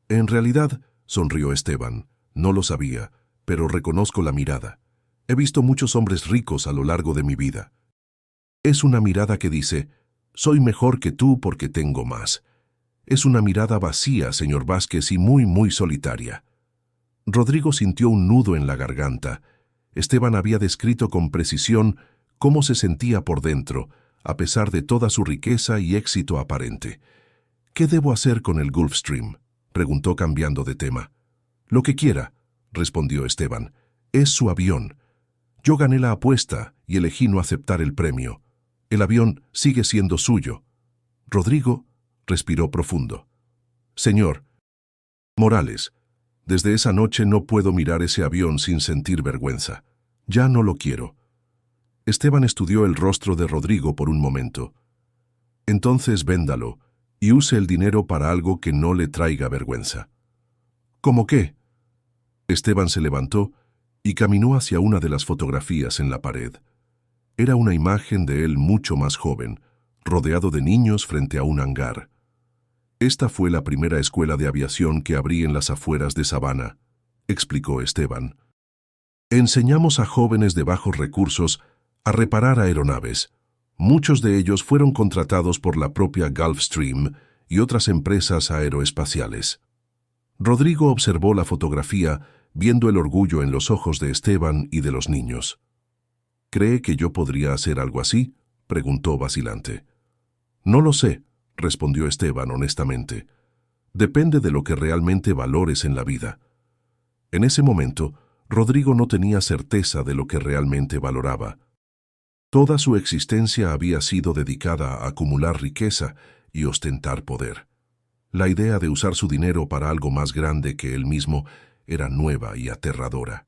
En realidad, sonrió Esteban, no lo sabía, pero reconozco la mirada. He visto muchos hombres ricos a lo largo de mi vida. Es una mirada que dice, soy mejor que tú porque tengo más. Es una mirada vacía, señor Vázquez, y muy solitaria. Rodrigo sintió un nudo en la garganta. Esteban había descrito con precisión cómo se sentía por dentro, a pesar de toda su riqueza y éxito aparente. ¿Qué debo hacer con el Gulfstream?, preguntó cambiando de tema. Lo que quiera, respondió Esteban. Es su avión. Yo gané la apuesta y elegí no aceptar el premio. El avión sigue siendo suyo. Rodrigo respiró profundo. Señor Morales, desde esa noche no puedo mirar ese avión sin sentir vergüenza. Ya no lo quiero. Esteban estudió el rostro de Rodrigo por un momento. Entonces véndalo y use el dinero para algo que no le traiga vergüenza. ¿Cómo qué? Esteban se levantó y caminó hacia una de las fotografías en la pared. Era una imagen de él mucho más joven, rodeado de niños frente a un hangar. Esta fue la primera escuela de aviación que abrí en las afueras de Savannah, explicó Esteban. Enseñamos a jóvenes de bajos recursos a reparar aeronaves. Muchos de ellos fueron contratados por la propia Gulfstream y otras empresas aeroespaciales. Rodrigo observó la fotografía, viendo el orgullo en los ojos de Esteban y de los niños. ¿Cree que yo podría hacer algo así?, preguntó vacilante. No lo sé, respondió Esteban honestamente. Depende de lo que realmente valores en la vida. En ese momento, Rodrigo no tenía certeza de lo que realmente valoraba. Toda su existencia había sido dedicada a acumular riqueza y ostentar poder. La idea de usar su dinero para algo más grande que él mismo era nueva y aterradora.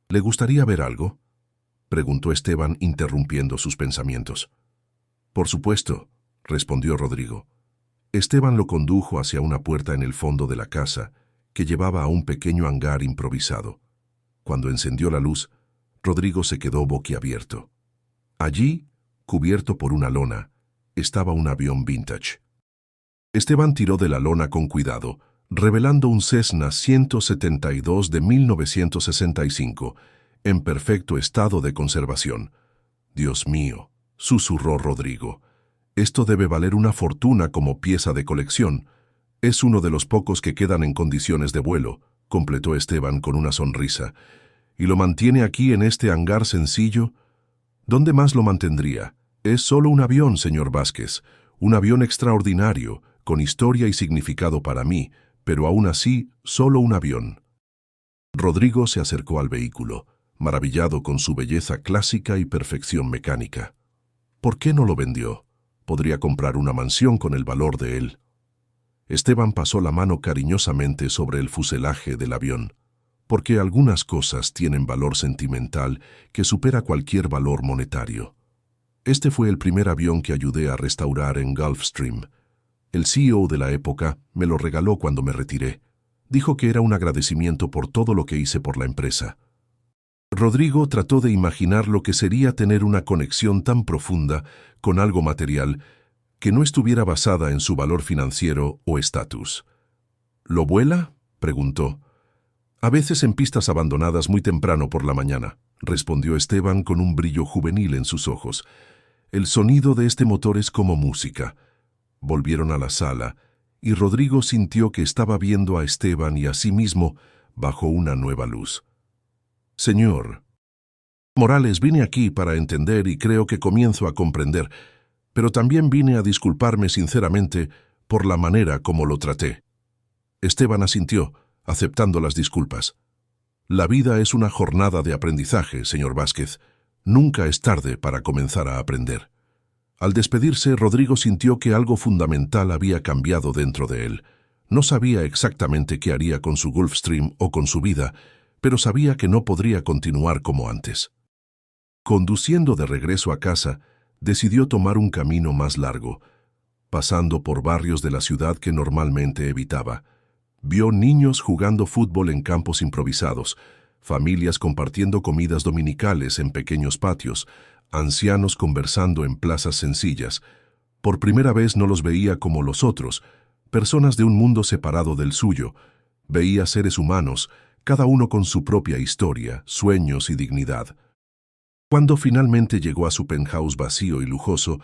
¿Le gustaría ver algo?, preguntó Esteban interrumpiendo sus pensamientos. Por supuesto, respondió Rodrigo. Esteban lo condujo hacia una puerta en el fondo de la casa que llevaba a un pequeño hangar improvisado. Cuando encendió la luz, Rodrigo se quedó boquiabierto. Allí, cubierto por una lona, estaba un avión vintage. Esteban tiró de la lona con cuidado, revelando un Cessna 172 de 1965, en perfecto estado de conservación. Dios mío, susurró Rodrigo. Esto debe valer una fortuna como pieza de colección. Es uno de los pocos que quedan en condiciones de vuelo, completó Esteban con una sonrisa. ¿Y lo mantiene aquí en este hangar sencillo? ¿Dónde más lo mantendría? Es solo un avión, señor Vázquez, un avión extraordinario, con historia y significado para mí, pero aún así, solo un avión. Rodrigo se acercó al vehículo, maravillado con su belleza clásica y perfección mecánica. ¿Por qué no lo vendió? Podría comprar una mansión con el valor de él. Esteban pasó la mano cariñosamente sobre el fuselaje del avión, porque algunas cosas tienen valor sentimental que supera cualquier valor monetario. Este fue el primer avión que ayudé a restaurar en Gulfstream. El CEO de la época me lo regaló cuando me retiré. Dijo que era un agradecimiento por todo lo que hice por la empresa. Rodrigo trató de imaginar lo que sería tener una conexión tan profunda con algo material que no estuviera basada en su valor financiero o estatus. ¿Lo vuela?, preguntó. A veces en pistas abandonadas muy temprano por la mañana, respondió Esteban con un brillo juvenil en sus ojos. El sonido de este motor es como música. Volvieron a la sala, y Rodrigo sintió que estaba viendo a Esteban y a sí mismo bajo una nueva luz. Señor Morales, vine aquí para entender y creo que comienzo a comprender, pero también vine a disculparme sinceramente por la manera como lo traté. Esteban asintió, aceptando las disculpas. La vida es una jornada de aprendizaje, señor Vázquez. Nunca es tarde para comenzar a aprender. Al despedirse, Rodrigo sintió que algo fundamental había cambiado dentro de él. No sabía exactamente qué haría con su Gulfstream o con su vida, pero sabía que no podría continuar como antes. Conduciendo de regreso a casa, decidió tomar un camino más largo, pasando por barrios de la ciudad que normalmente evitaba. Vio niños jugando fútbol en campos improvisados, familias compartiendo comidas dominicales en pequeños patios, ancianos conversando en plazas sencillas. Por primera vez no los veía como los otros, personas de un mundo separado del suyo. Veía seres humanos, cada uno con su propia historia, sueños y dignidad. Cuando finalmente llegó a su penthouse vacío y lujoso,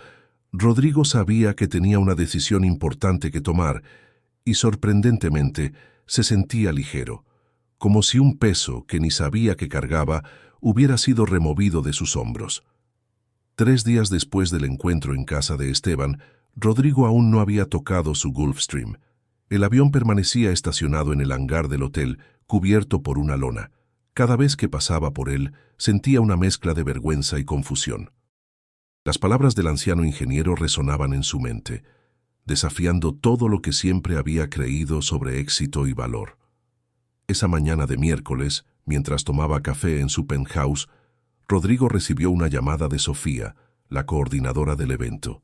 Rodrigo sabía que tenía una decisión importante que tomar y, sorprendentemente, se sentía ligero, como si un peso que ni sabía que cargaba hubiera sido removido de sus hombros. 3 días después del encuentro en casa de Esteban, Rodrigo aún no había tocado su Gulfstream. El avión permanecía estacionado en el hangar del hotel, cubierto por una lona. Cada vez que pasaba por él, sentía una mezcla de vergüenza y confusión. Las palabras del anciano ingeniero resonaban en su mente, desafiando todo lo que siempre había creído sobre éxito y valor. Esa mañana de miércoles, mientras tomaba café en su penthouse, Rodrigo recibió una llamada de Sofía, la coordinadora del evento.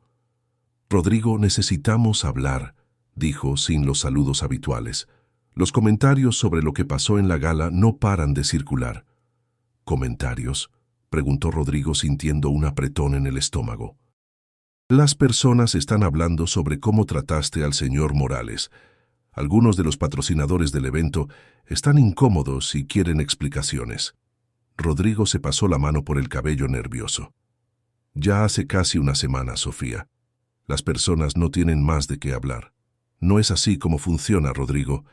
«Rodrigo, necesitamos hablar», dijo sin los saludos habituales. Los comentarios sobre lo que pasó en la gala no paran de circular. «¿Comentarios?», preguntó Rodrigo sintiendo un apretón en el estómago. «Las personas están hablando sobre cómo trataste al señor Morales. Algunos de los patrocinadores del evento están incómodos y quieren explicaciones». Rodrigo se pasó la mano por el cabello nervioso. «Ya hace casi una semana, Sofía. Las personas no tienen más de qué hablar. No es así como funciona, Rodrigo.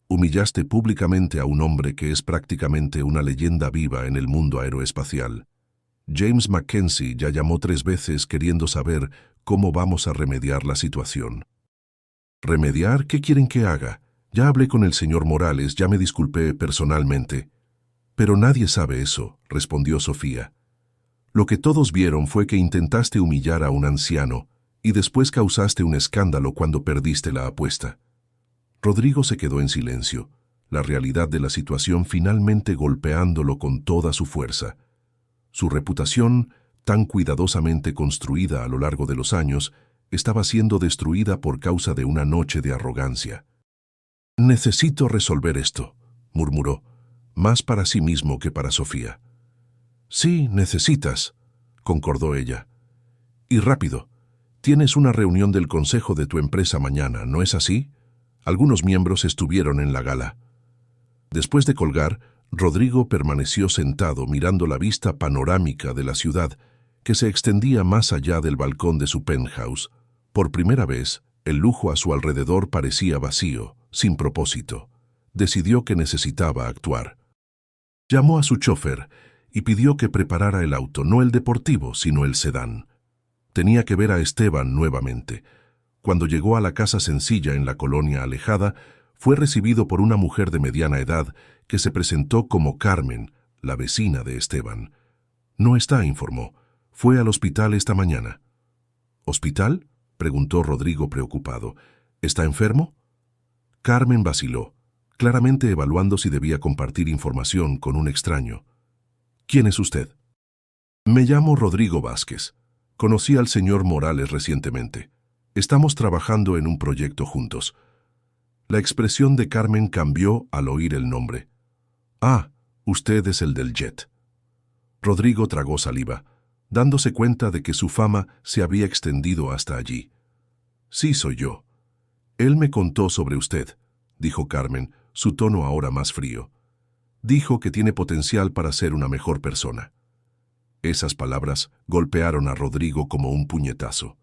Humillaste públicamente a un hombre que es prácticamente una leyenda viva en el mundo aeroespacial. James Mackenzie ya llamó 3 veces queriendo saber cómo vamos a remediar la situación». «¿Remediar? ¿Qué quieren que haga? Ya hablé con el señor Morales, ya me disculpé personalmente». «Pero nadie sabe eso», respondió Sofía. «Lo que todos vieron fue que intentaste humillar a un anciano y después causaste un escándalo cuando perdiste la apuesta». Rodrigo se quedó en silencio, la realidad de la situación finalmente golpeándolo con toda su fuerza. Su reputación, tan cuidadosamente construida a lo largo de los años, estaba siendo destruida por causa de una noche de arrogancia. «Necesito resolver esto», murmuró, más para sí mismo que para Sofía. «Sí, necesitas», concordó ella. «Y rápido. Tienes una reunión del consejo de tu empresa mañana, ¿no es así? Algunos miembros estuvieron en la gala». Después de colgar, Rodrigo permaneció sentado mirando la vista panorámica de la ciudad que se extendía más allá del balcón de su penthouse. Por primera vez, el lujo a su alrededor parecía vacío, sin propósito. Decidió que necesitaba actuar. Llamó a su chofer y pidió que preparara el auto, no el deportivo, sino el sedán. Tenía que ver a Esteban nuevamente. Cuando llegó a la casa sencilla en la colonia alejada, fue recibido por una mujer de mediana edad que se presentó como Carmen, la vecina de Esteban. «No está», informó. «Fue al hospital esta mañana». «¿Hospital?», preguntó Rodrigo preocupado. «¿Está enfermo?». Carmen vaciló, claramente evaluando si debía compartir información con un extraño. «¿Quién es usted?». «Me llamo Rodrigo Vázquez. Conocí al señor Morales recientemente. Estamos trabajando en un proyecto juntos». La expresión de Carmen cambió al oír el nombre. «Ah, usted es el del jet». Rodrigo tragó saliva, dándose cuenta de que su fama se había extendido hasta allí. «Sí, soy yo. Él me contó sobre usted», dijo Carmen, su tono ahora más frío. Dijo que tiene potencial para ser una mejor persona. Esas palabras golpearon a Rodrigo como un puñetazo.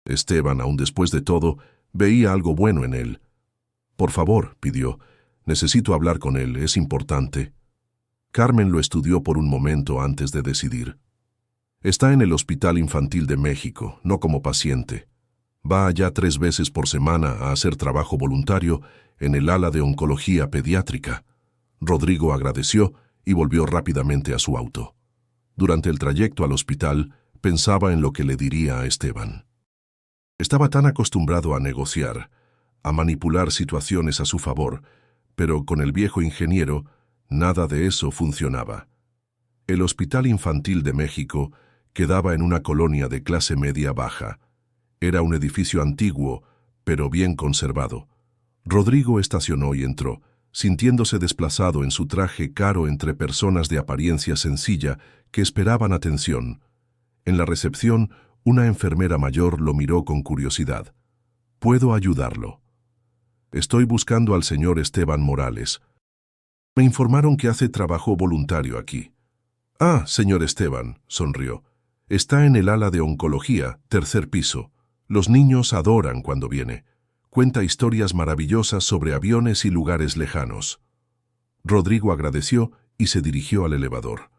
Esteban, aun después de todo, veía algo bueno en él. «Por favor», pidió, «necesito hablar con él, es importante». Carmen lo estudió por un momento antes de decidir. «Está en el Hospital Infantil de México, no como paciente. Va allá 3 veces por semana a hacer trabajo voluntario en el ala de oncología pediátrica». Rodrigo agradeció y volvió rápidamente a su auto. Durante el trayecto al hospital, pensaba en lo que le diría a Esteban. Estaba tan acostumbrado a negociar, a manipular situaciones a su favor, pero con el viejo ingeniero, nada de eso funcionaba. El Hospital Infantil de México quedaba en una colonia de clase media baja. Era un edificio antiguo, pero bien conservado. Rodrigo estacionó y entró, sintiéndose desplazado en su traje caro entre personas de apariencia sencilla que esperaban atención. En la recepción, una enfermera mayor lo miró con curiosidad. «¿Puedo ayudarlo?» «Estoy buscando al señor Esteban Morales. Me informaron que hace trabajo voluntario aquí». «Ah, señor Esteban», sonrió. «Está en el ala de oncología, 3er piso. Los niños adoran cuando viene. Cuenta historias maravillosas sobre aviones y lugares lejanos». Rodrigo agradeció y se dirigió al elevador.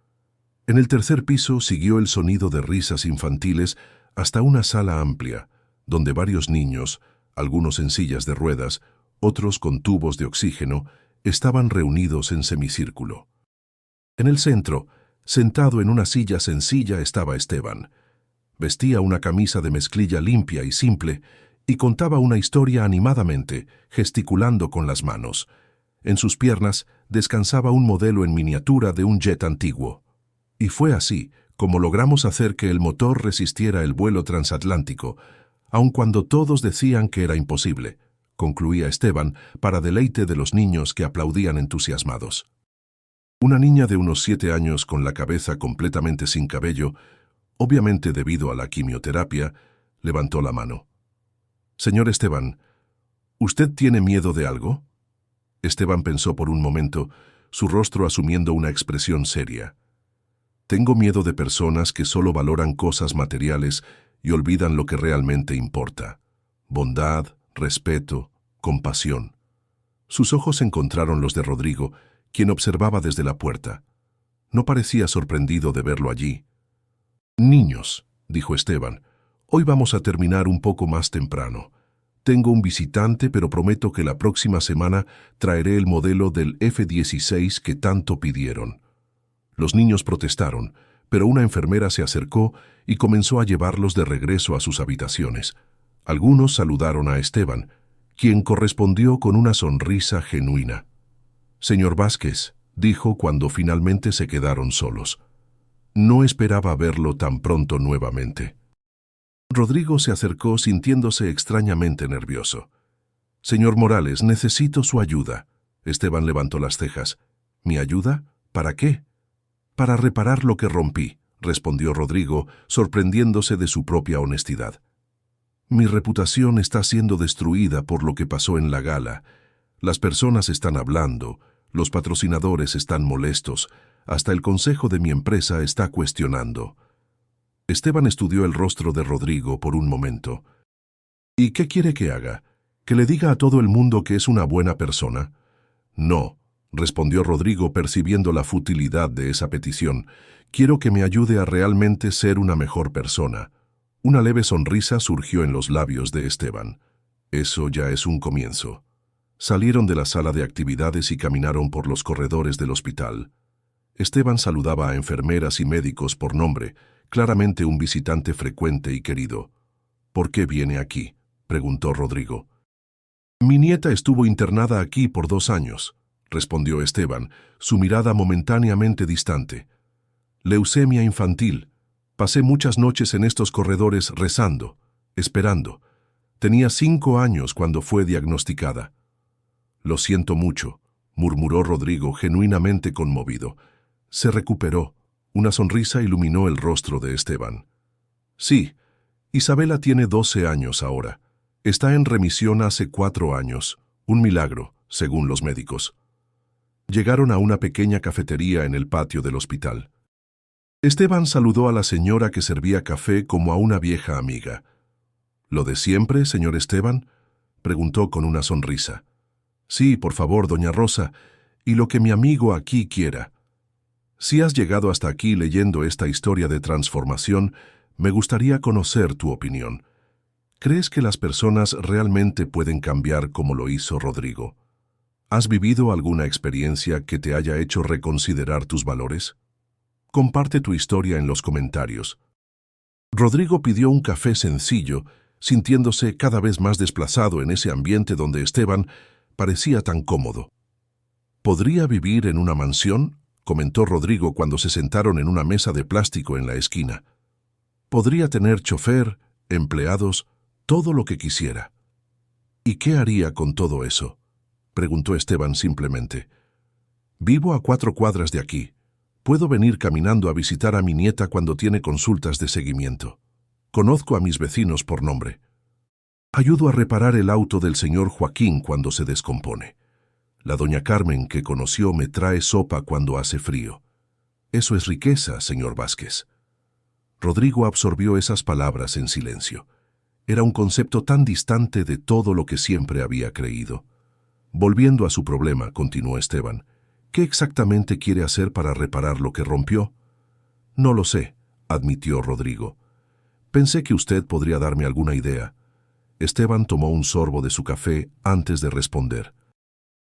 En el 3er piso siguió el sonido de risas infantiles hasta una sala amplia, donde varios niños, algunos en sillas de ruedas, otros con tubos de oxígeno, estaban reunidos en semicírculo. En el centro, sentado en una silla sencilla, estaba Esteban. Vestía una camisa de mezclilla limpia y simple y contaba una historia animadamente, gesticulando con las manos. En sus piernas descansaba un modelo en miniatura de un jet antiguo. Y fue así como logramos hacer que el motor resistiera el vuelo transatlántico, aun cuando todos decían que era imposible, concluía Esteban, para deleite de los niños que aplaudían entusiasmados. Una niña de unos 7 años con la cabeza completamente sin cabello, obviamente debido a la quimioterapia, levantó la mano. «Señor Esteban, ¿usted tiene miedo de algo?» Esteban pensó por un momento, su rostro asumiendo una expresión seria. «Tengo miedo de personas que solo valoran cosas materiales y olvidan lo que realmente importa. Bondad, respeto, compasión». Sus ojos encontraron los de Rodrigo, quien observaba desde la puerta. No parecía sorprendido de verlo allí. «Niños», dijo Esteban, «hoy vamos a terminar un poco más temprano. Tengo un visitante, pero prometo que la próxima semana traeré el modelo del F-16 que tanto pidieron». Los niños protestaron, pero una enfermera se acercó y comenzó a llevarlos de regreso a sus habitaciones. Algunos saludaron a Esteban, quien correspondió con una sonrisa genuina. «Señor Vázquez», dijo cuando finalmente se quedaron solos. No esperaba verlo tan pronto nuevamente. Rodrigo se acercó sintiéndose extrañamente nervioso. «Señor Morales, necesito su ayuda». Esteban levantó las cejas. «¿Mi ayuda? ¿Para qué?» «Para reparar lo que rompí», respondió Rodrigo, sorprendiéndose de su propia honestidad. «Mi reputación está siendo destruida por lo que pasó en la gala. Las personas están hablando, los patrocinadores están molestos, hasta el consejo de mi empresa está cuestionando». Esteban estudió el rostro de Rodrigo por un momento. «¿Y qué quiere que haga? ¿Que le diga a todo el mundo que es una buena persona?» «No», respondió Rodrigo percibiendo la futilidad de esa petición. «Quiero que me ayude a realmente ser una mejor persona». Una leve sonrisa surgió en los labios de Esteban. «Eso ya es un comienzo». Salieron de la sala de actividades y caminaron por los corredores del hospital. Esteban saludaba a enfermeras y médicos por nombre, claramente un visitante frecuente y querido. «¿Por qué viene aquí?», preguntó Rodrigo. «Mi nieta estuvo internada aquí por 2 años», respondió Esteban, su mirada momentáneamente distante. «Leucemia infantil. Pasé muchas noches en estos corredores rezando, esperando. Tenía 5 años cuando fue diagnosticada». «Lo siento mucho», murmuró Rodrigo, genuinamente conmovido. Se recuperó. Una sonrisa iluminó el rostro de Esteban. «Sí, Isabela tiene 12 años ahora. Está en remisión hace 4 años. Un milagro, según los médicos». Llegaron a una pequeña cafetería en el patio del hospital. Esteban saludó a la señora que servía café como a una vieja amiga. ¿Lo de siempre, señor Esteban?, preguntó con una sonrisa. Sí, por favor, doña Rosa, y lo que mi amigo aquí quiera. Si has llegado hasta aquí leyendo esta historia de transformación, me gustaría conocer tu opinión. ¿Crees que las personas realmente pueden cambiar como lo hizo Rodrigo? ¿Has vivido alguna experiencia que te haya hecho reconsiderar tus valores? Comparte tu historia en los comentarios. Rodrigo pidió un café sencillo, sintiéndose cada vez más desplazado en ese ambiente donde Esteban parecía tan cómodo. ¿Podría vivir en una mansión?, comentó Rodrigo cuando se sentaron en una mesa de plástico en la esquina. Podría tener chofer, empleados, todo lo que quisiera. ¿Y qué haría con todo eso?, preguntó Esteban simplemente. Vivo a 4 cuadras de aquí. Puedo venir caminando a visitar a mi nieta cuando tiene consultas de seguimiento. Conozco a mis vecinos por nombre. Ayudo a reparar el auto del señor Joaquín cuando se descompone. La doña Carmen que conoció me trae sopa cuando hace frío. Eso es riqueza, señor Vázquez. Rodrigo absorbió esas palabras en silencio. Era un concepto tan distante de todo lo que siempre había creído. Volviendo a su problema, continuó Esteban, ¿qué exactamente quiere hacer para reparar lo que rompió? No lo sé, admitió Rodrigo. Pensé que usted podría darme alguna idea. Esteban tomó un sorbo de su café antes de responder.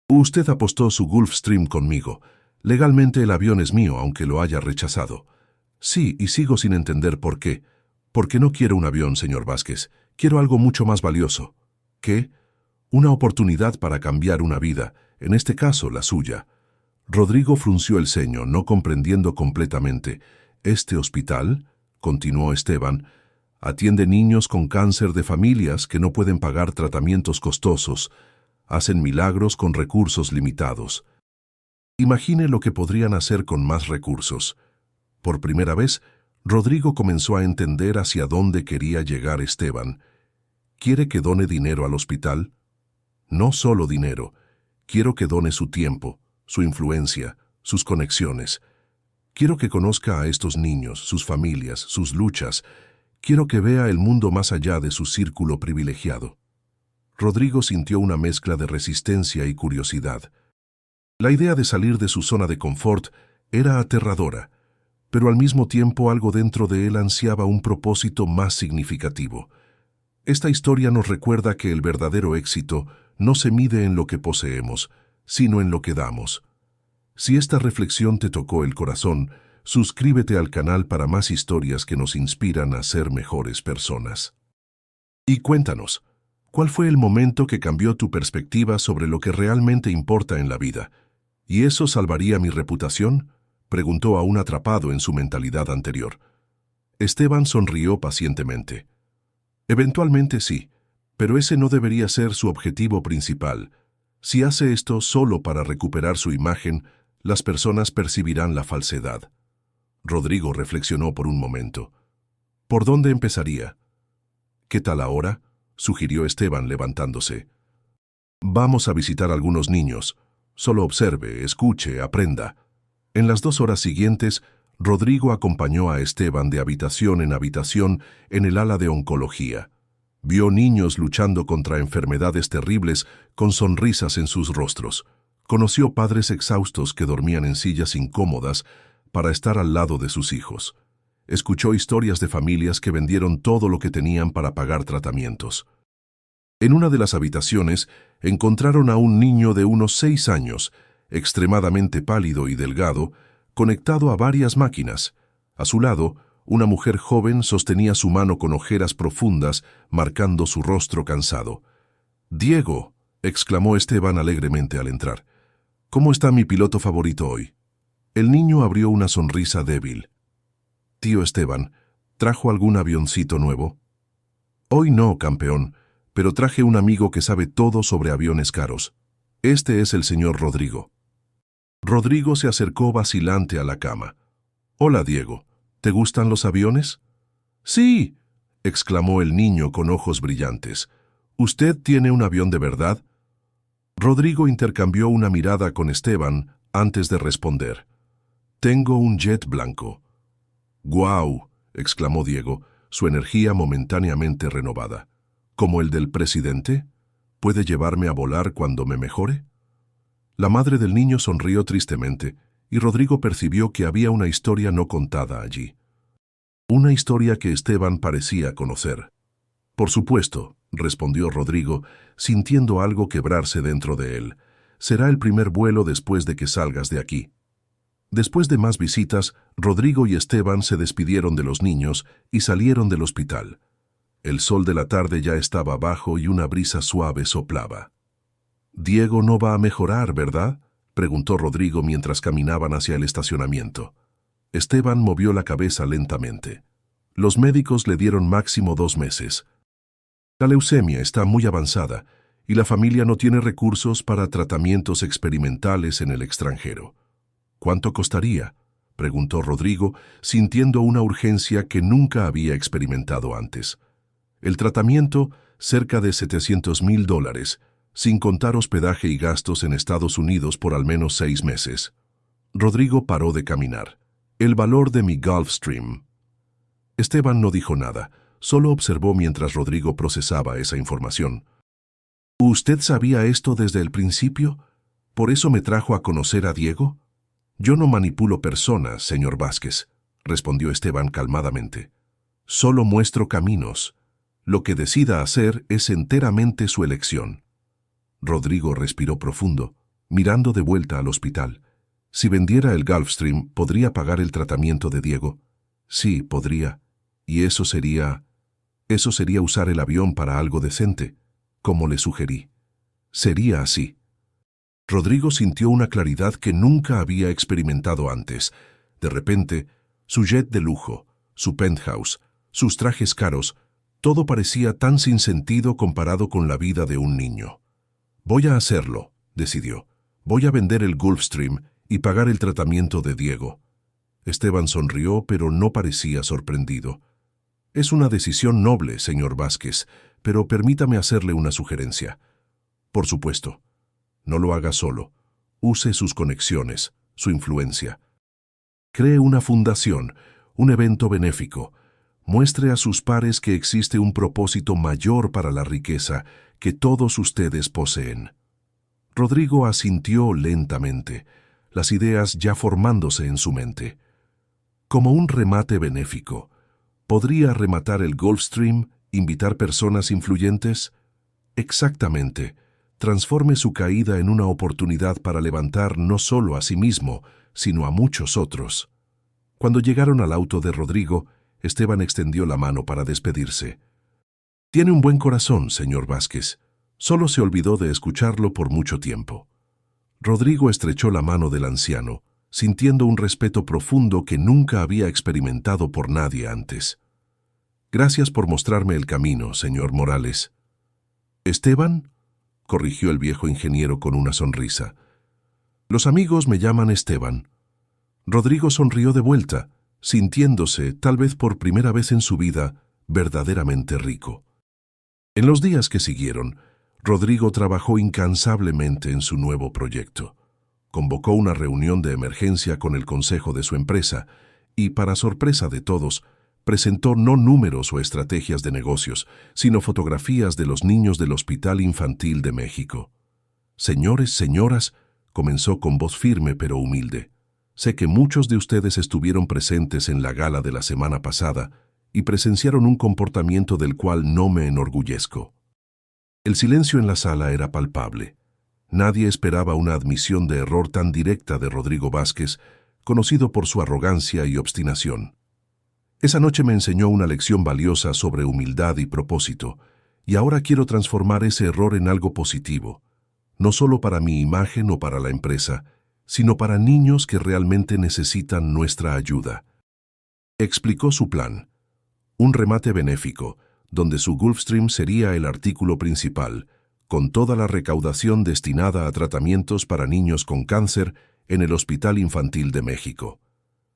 Usted apostó su Gulfstream conmigo. Legalmente el avión es mío, aunque lo haya rechazado. Sí, y sigo sin entender por qué. Porque no quiero un avión, señor Vázquez. Quiero algo mucho más valioso. ¿Qué? Una oportunidad para cambiar una vida, en este caso la suya. Rodrigo frunció el ceño, no comprendiendo completamente. ¿Este hospital?, continuó Esteban, atiende niños con cáncer de familias que no pueden pagar tratamientos costosos. Hacen milagros con recursos limitados. Imagine lo que podrían hacer con más recursos. Por primera vez, Rodrigo comenzó a entender hacia dónde quería llegar Esteban. ¿Quiere que done dinero al hospital? No solo dinero. Quiero que done su tiempo, su influencia, sus conexiones. Quiero que conozca a estos niños, sus familias, sus luchas. Quiero que vea el mundo más allá de su círculo privilegiado. Rodrigo sintió una mezcla de resistencia y curiosidad. La idea de salir de su zona de confort era aterradora, pero al mismo tiempo algo dentro de él ansiaba un propósito más significativo. Esta historia nos recuerda que el verdadero éxito no se mide en lo que poseemos, sino en lo que damos. Si esta reflexión te tocó el corazón, suscríbete al canal para más historias que nos inspiran a ser mejores personas. Y cuéntanos, ¿cuál fue el momento que cambió tu perspectiva sobre lo que realmente importa en la vida? ¿Y eso salvaría mi reputación?, preguntó aún atrapado en su mentalidad anterior. Esteban sonrió pacientemente. Eventualmente sí, pero ese no debería ser su objetivo principal. Si hace esto solo para recuperar su imagen, las personas percibirán la falsedad. Rodrigo reflexionó por un momento. ¿Por dónde empezaría? ¿Qué tal ahora?, sugirió Esteban levantándose. Vamos a visitar a algunos niños. Solo observe, escuche, aprenda. En las 2 horas siguientes, Rodrigo acompañó a Esteban de habitación en el ala de oncología. Vio niños luchando contra enfermedades terribles con sonrisas en sus rostros. Conoció padres exhaustos que dormían en sillas incómodas para estar al lado de sus hijos. Escuchó historias de familias que vendieron todo lo que tenían para pagar tratamientos. En una de las habitaciones encontraron a un niño de unos 6 años, extremadamente pálido y delgado, conectado a varias máquinas. A su lado, una mujer joven sostenía su mano con ojeras profundas, marcando su rostro cansado. «Diego», exclamó Esteban alegremente al entrar. «¿Cómo está mi piloto favorito hoy?» El niño abrió una sonrisa débil. «Tío Esteban, ¿trajo algún avioncito nuevo?» «Hoy no, campeón, pero traje un amigo que sabe todo sobre aviones caros. Este es el señor Rodrigo». Rodrigo se acercó vacilante a la cama. «Hola, Diego. ¿Te gustan los aviones?» «Sí», exclamó el niño con ojos brillantes. «¿Usted tiene un avión de verdad?» Rodrigo intercambió una mirada con Esteban antes de responder. «Tengo un jet blanco». «¡Guau!», exclamó Diego, su energía momentáneamente renovada. «¿Como el del presidente? ¿Puede llevarme a volar cuando me mejore?». La madre del niño sonrió tristemente, y Rodrigo percibió que había una historia no contada allí. Una historia que Esteban parecía conocer. «Por supuesto», respondió Rodrigo, sintiendo algo quebrarse dentro de él. «Será el primer vuelo después de que salgas de aquí». Después de más visitas, Rodrigo y Esteban se despidieron de los niños y salieron del hospital. El sol de la tarde ya estaba bajo y una brisa suave soplaba. «Diego no va a mejorar, ¿verdad?», preguntó Rodrigo mientras caminaban hacia el estacionamiento. Esteban movió la cabeza lentamente. «Los médicos le dieron máximo 2 meses. La leucemia está muy avanzada y la familia no tiene recursos para tratamientos experimentales en el extranjero». «¿Cuánto costaría?», preguntó Rodrigo, sintiendo una urgencia que nunca había experimentado antes. «El tratamiento, cerca de $700,000, sin contar hospedaje y gastos en Estados Unidos por al menos 6 meses». Rodrigo paró de caminar. «El valor de mi Gulfstream». Esteban no dijo nada, solo observó mientras Rodrigo procesaba esa información. «¿Usted sabía esto desde el principio? ¿Por eso me trajo a conocer a Diego?». «Yo no manipulo personas, señor Vázquez», respondió Esteban calmadamente. «Solo muestro caminos. Lo que decida hacer es enteramente su elección». Rodrigo respiró profundo, mirando de vuelta al hospital. Si vendiera el Gulfstream, ¿podría pagar el tratamiento de Diego? Sí, podría. Y eso sería usar el avión para algo decente, como le sugerí. Sería así. Rodrigo sintió una claridad que nunca había experimentado antes. De repente, su jet de lujo, su penthouse, sus trajes caros, todo parecía tan sin sentido comparado con la vida de un niño. «Voy a hacerlo», decidió. «Voy a vender el Gulfstream y pagar el tratamiento de Diego». Esteban sonrió, pero no parecía sorprendido. «Es una decisión noble, señor Vázquez, pero permítame hacerle una sugerencia». «Por supuesto». «No lo haga solo. Use sus conexiones, su influencia. Cree una fundación, un evento benéfico. Muestre a sus pares que existe un propósito mayor para la riqueza que todos ustedes poseen». Rodrigo asintió lentamente, las ideas ya formándose en su mente. «Como un remate benéfico, ¿podría rematar el Gulfstream, invitar personas influyentes?». «Exactamente. Transforme su caída en una oportunidad para levantar no solo a sí mismo, sino a muchos otros». Cuando llegaron al auto de Rodrigo, Esteban extendió la mano para despedirse. «Tiene un buen corazón, señor Vázquez. Solo se olvidó de escucharlo por mucho tiempo». Rodrigo estrechó la mano del anciano, sintiendo un respeto profundo que nunca había experimentado por nadie antes. «Gracias por mostrarme el camino, señor Morales». «¿Esteban?», corrigió el viejo ingeniero con una sonrisa. «Los amigos me llaman Esteban». Rodrigo sonrió de vuelta, sintiéndose, tal vez por primera vez en su vida, verdaderamente rico. En los días que siguieron, Rodrigo trabajó incansablemente en su nuevo proyecto. Convocó una reunión de emergencia con el consejo de su empresa y, para sorpresa de todos, presentó no números o estrategias de negocios, sino fotografías de los niños del Hospital Infantil de México. «Señores, señoras», comenzó con voz firme pero humilde, «sé que muchos de ustedes estuvieron presentes en la gala de la semana pasada y presenciaron un comportamiento del cual no me enorgullezco». El silencio en la sala era palpable. Nadie esperaba una admisión de error tan directa de Rodrigo Vázquez, conocido por su arrogancia y obstinación. Esa noche me enseñó una lección valiosa sobre humildad y propósito, y ahora quiero transformar ese error en algo positivo, no solo para mi imagen o para la empresa, sino para niños que realmente necesitan nuestra ayuda. Explicó su plan: un remate benéfico, donde su Gulfstream sería el artículo principal, con toda la recaudación destinada a tratamientos para niños con cáncer en el Hospital Infantil de México.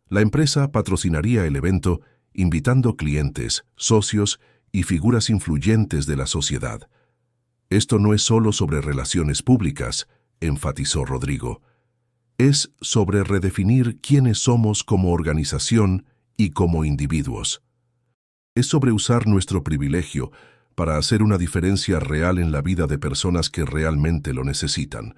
La empresa patrocinaría el evento invitando clientes, socios y figuras influyentes de la sociedad. «Esto no es solo sobre relaciones públicas», enfatizó Rodrigo. Es sobre redefinir quiénes somos como organización y como individuos. Es sobre usar nuestro privilegio para hacer una diferencia real en la vida de personas que realmente lo necesitan.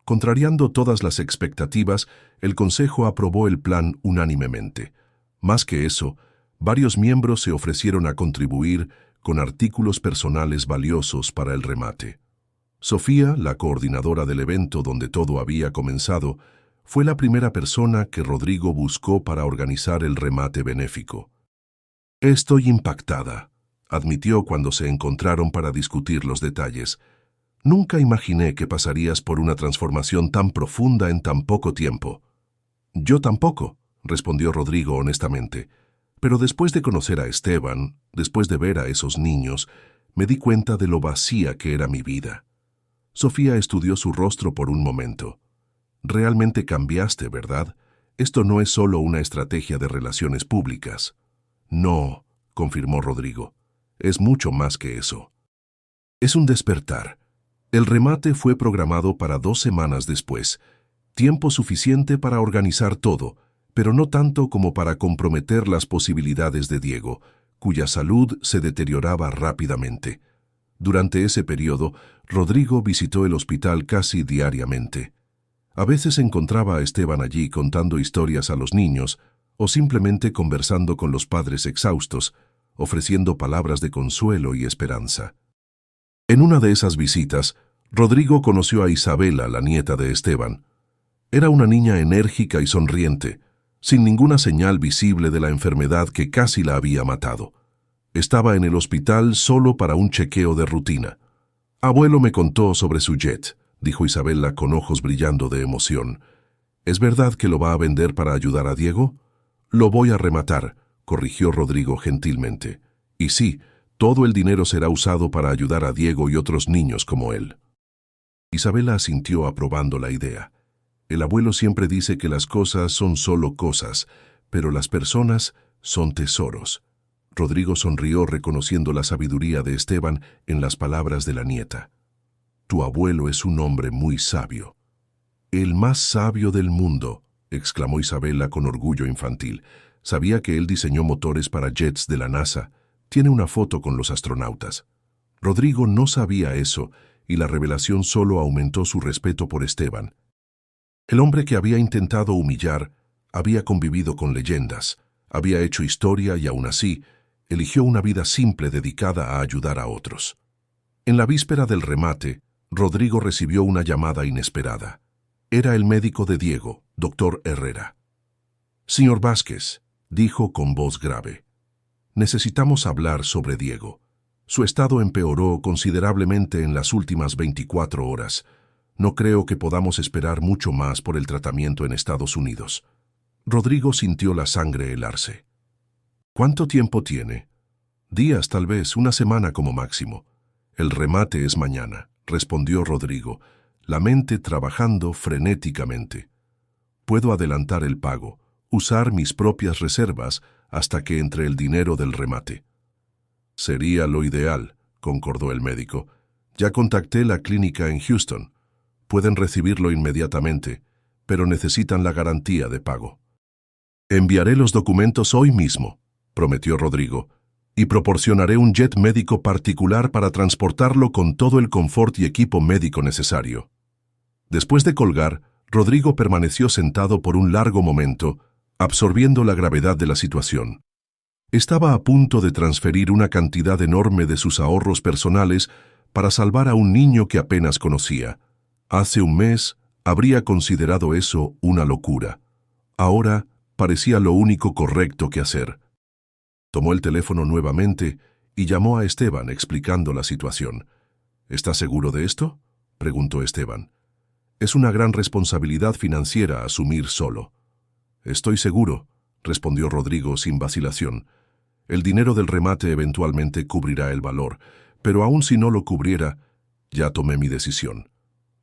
Contrariando todas las expectativas, el Consejo aprobó el plan unánimemente. Más que eso, varios miembros se ofrecieron a contribuir con artículos personales valiosos para el remate. Sofía, la coordinadora del evento donde todo había comenzado, fue la primera persona que Rodrigo buscó para organizar el remate benéfico. «Estoy impactada», admitió cuando se encontraron para discutir los detalles. «Nunca imaginé que pasarías por una transformación tan profunda en tan poco tiempo». «Yo tampoco», respondió Rodrigo honestamente. «Pero después de conocer a Esteban, después de ver a esos niños, me di cuenta de lo vacía que era mi vida». Sofía estudió su rostro por un momento. «Realmente cambiaste, ¿verdad? Esto no es solo una estrategia de relaciones públicas». «No», confirmó Rodrigo. «Es mucho más que eso. Es un despertar». El remate fue programado para 2 semanas después, tiempo suficiente para organizar todo, pero no tanto como para comprometer las posibilidades de Diego, cuya salud se deterioraba rápidamente. Durante ese periodo, Rodrigo visitó el hospital casi diariamente. A veces encontraba a Esteban allí contando historias a los niños o simplemente conversando con los padres exhaustos, ofreciendo palabras de consuelo y esperanza. En una de esas visitas, Rodrigo conoció a Isabela, la nieta de Esteban. Era una niña enérgica y sonriente, sin ninguna señal visible de la enfermedad que casi la había matado. Estaba en el hospital solo para un chequeo de rutina. «Abuelo me contó sobre su jet», dijo Isabela con ojos brillando de emoción. «¿Es verdad que lo va a vender para ayudar a Diego?» «Lo voy a rematar», corrigió Rodrigo gentilmente. «Y sí, todo el dinero será usado para ayudar a Diego y otros niños como él». Isabela asintió aprobando la idea. El abuelo siempre dice que las cosas son solo cosas, pero las personas son tesoros. Rodrigo sonrió reconociendo la sabiduría de Esteban en las palabras de la nieta. «Tu abuelo es un hombre muy sabio». «El más sabio del mundo», exclamó Isabela con orgullo infantil. Sabía que él diseñó motores para jets de la NASA. Tiene una foto con los astronautas. Rodrigo no sabía eso, y la revelación solo aumentó su respeto por Esteban. El hombre que había intentado humillar había convivido con leyendas, había hecho historia y aún así eligió una vida simple dedicada a ayudar a otros. En la víspera del remate, Rodrigo recibió una llamada inesperada. Era el médico de Diego, doctor Herrera. «Señor Vázquez», dijo con voz grave, «necesitamos hablar sobre Diego. Su estado empeoró considerablemente en las últimas 24 horas. No creo que podamos esperar mucho más por el tratamiento en Estados Unidos». Rodrigo sintió la sangre helarse. «¿Cuánto tiempo tiene?» «Días, tal vez, una semana como máximo». «El remate es mañana», respondió Rodrigo, la mente trabajando frenéticamente. «Puedo adelantar el pago, usar mis propias reservas hasta que entre el dinero del remate». «Sería lo ideal», concordó el médico. «Ya contacté la clínica en Houston. Pueden recibirlo inmediatamente, pero necesitan la garantía de pago». «Enviaré los documentos hoy mismo», prometió Rodrigo, «y proporcionaré un jet médico particular para transportarlo con todo el confort y equipo médico necesario». Después de colgar, Rodrigo permaneció sentado por un largo momento, absorbiendo la gravedad de la situación. Estaba a punto de transferir una cantidad enorme de sus ahorros personales para salvar a un niño que apenas conocía. Hace un mes habría considerado eso una locura. Ahora parecía lo único correcto que hacer. Tomó el teléfono nuevamente y llamó a Esteban explicando la situación. «¿Estás seguro de esto?», preguntó Esteban. «Es una gran responsabilidad financiera asumir solo». «Estoy seguro», respondió Rodrigo sin vacilación. «El dinero del remate eventualmente cubrirá el valor, pero aun si no lo cubriera, ya tomé mi decisión.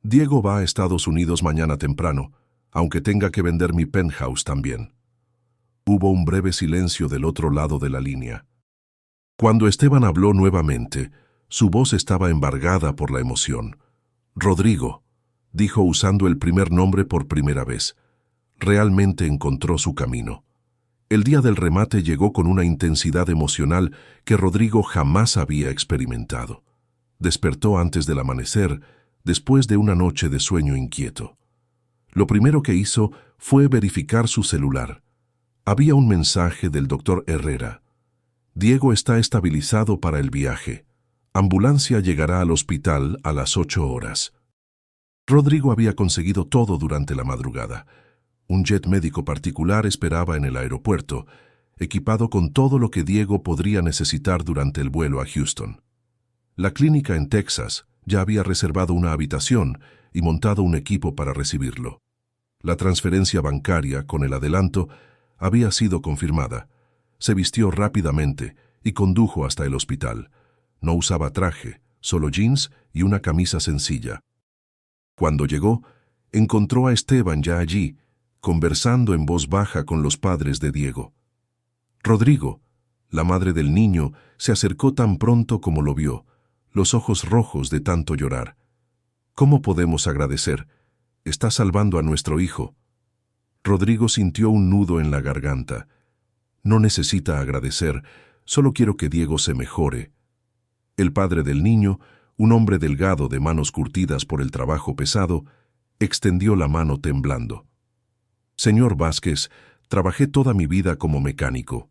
Diego va a Estados Unidos mañana temprano, aunque tenga que vender mi penthouse también». Hubo un breve silencio del otro lado de la línea. Cuando Esteban habló nuevamente, su voz estaba embargada por la emoción. «Rodrigo, dijo usando el primer nombre por primera vez. Realmente encontró su camino. El día del remate llegó con una intensidad emocional que Rodrigo jamás había experimentado. Despertó antes del amanecer, después de una noche de sueño inquieto. Lo primero que hizo fue verificar su celular. Había un mensaje del doctor Herrera. Diego está estabilizado para el viaje. Ambulancia llegará al hospital a las 8 horas. Rodrigo había conseguido todo durante la madrugada. Un jet médico particular esperaba en el aeropuerto, equipado con todo lo que Diego podría necesitar durante el vuelo a Houston. La clínica en Texas ya había reservado una habitación y montado un equipo para recibirlo. La transferencia bancaria, con el adelanto, había sido confirmada. Se vistió rápidamente y condujo hasta el hospital. No usaba traje, solo jeans y una camisa sencilla. Cuando llegó, encontró a Esteban ya allí, conversando en voz baja con los padres de Diego. Rodrigo, la madre del niño, se acercó tan pronto como lo vio, los ojos rojos de tanto llorar. ¿Cómo podemos agradecer? Está salvando a nuestro hijo. Rodrigo sintió un nudo en la garganta. No necesita agradecer, solo quiero que Diego se mejore. El padre del niño, un hombre delgado de manos curtidas por el trabajo pesado, extendió la mano temblando. Señor Vázquez, trabajé toda mi vida como mecánico.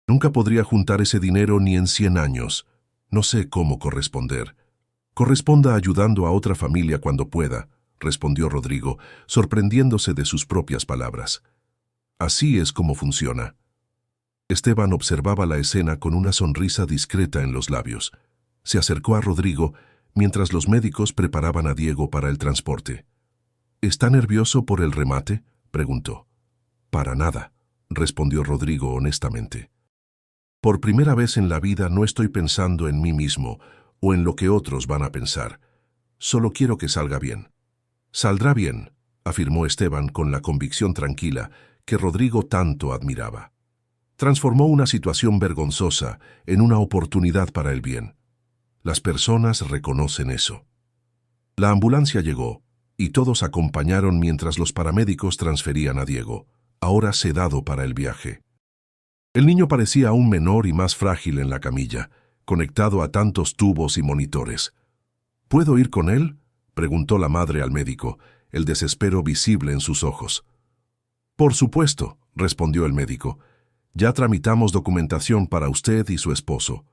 Nunca podría juntar ese dinero ni en 100 años. No sé cómo corresponder. Corresponda ayudando a otra familia cuando pueda, respondió Rodrigo, sorprendiéndose de sus propias palabras. Así es como funciona. Esteban observaba la escena con una sonrisa discreta en los labios. Se acercó a Rodrigo mientras los médicos preparaban a Diego para el transporte. ¿Está nervioso por el remate?, preguntó. Para nada, respondió Rodrigo honestamente. Por primera vez en la vida no estoy pensando en mí mismo o en lo que otros van a pensar. Solo quiero que salga bien. Saldrá bien, afirmó Esteban con la convicción tranquila que Rodrigo tanto admiraba. Transformó una situación vergonzosa en una oportunidad para el bien. Las personas reconocen eso. La ambulancia llegó y todos acompañaron mientras los paramédicos transferían a Diego, ahora sedado para el viaje. El niño parecía aún menor y más frágil en la camilla, conectado a tantos tubos y monitores. ¿Puedo ir con él?, preguntó la madre al médico, el desespero visible en sus ojos. Por supuesto, respondió el médico. Ya tramitamos documentación para usted y su esposo.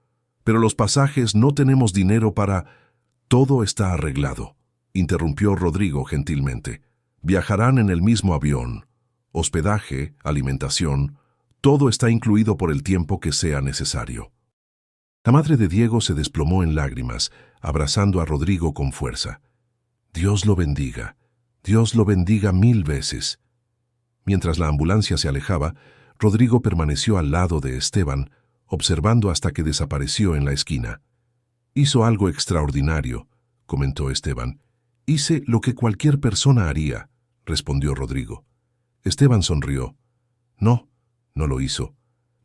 Pero los pasajes no tenemos dinero para... Todo está arreglado, interrumpió Rodrigo gentilmente. Viajarán en el mismo avión. Hospedaje, alimentación, todo está incluido por el tiempo que sea necesario. La madre de Diego se desplomó en lágrimas, abrazando a Rodrigo con fuerza. Dios lo bendiga 1000 veces. Mientras la ambulancia se alejaba, Rodrigo permaneció al lado de Esteban, observando hasta que desapareció en la esquina. Hizo algo extraordinario, comentó Esteban. Hice lo que cualquier persona haría, respondió Rodrigo. Esteban sonrió. No lo hizo.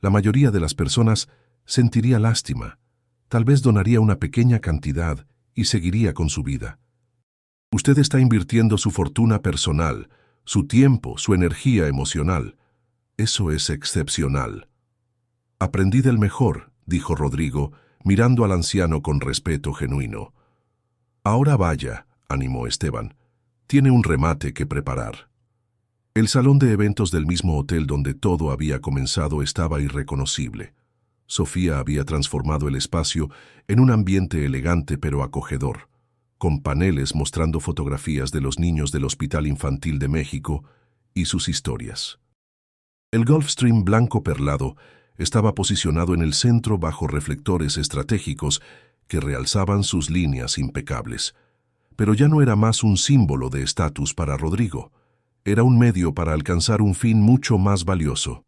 La mayoría de las personas sentiría lástima. Tal vez donaría una pequeña cantidad y seguiría con su vida. Usted está invirtiendo su fortuna personal, su tiempo, su energía emocional. Eso es excepcional. Aprendí del mejor, dijo Rodrigo, mirando al anciano con respeto genuino. Ahora vaya, animó Esteban. Tiene un remate que preparar. El salón de eventos del mismo hotel donde todo había comenzado estaba irreconocible. Sofía había transformado el espacio en un ambiente elegante pero acogedor, con paneles mostrando fotografías de los niños del Hospital Infantil de México y sus historias. El Gulfstream blanco perlado estaba posicionado en el centro bajo reflectores estratégicos que realzaban sus líneas impecables. Pero ya no era más un símbolo de estatus para Rodrigo. Era un medio para alcanzar un fin mucho más valioso.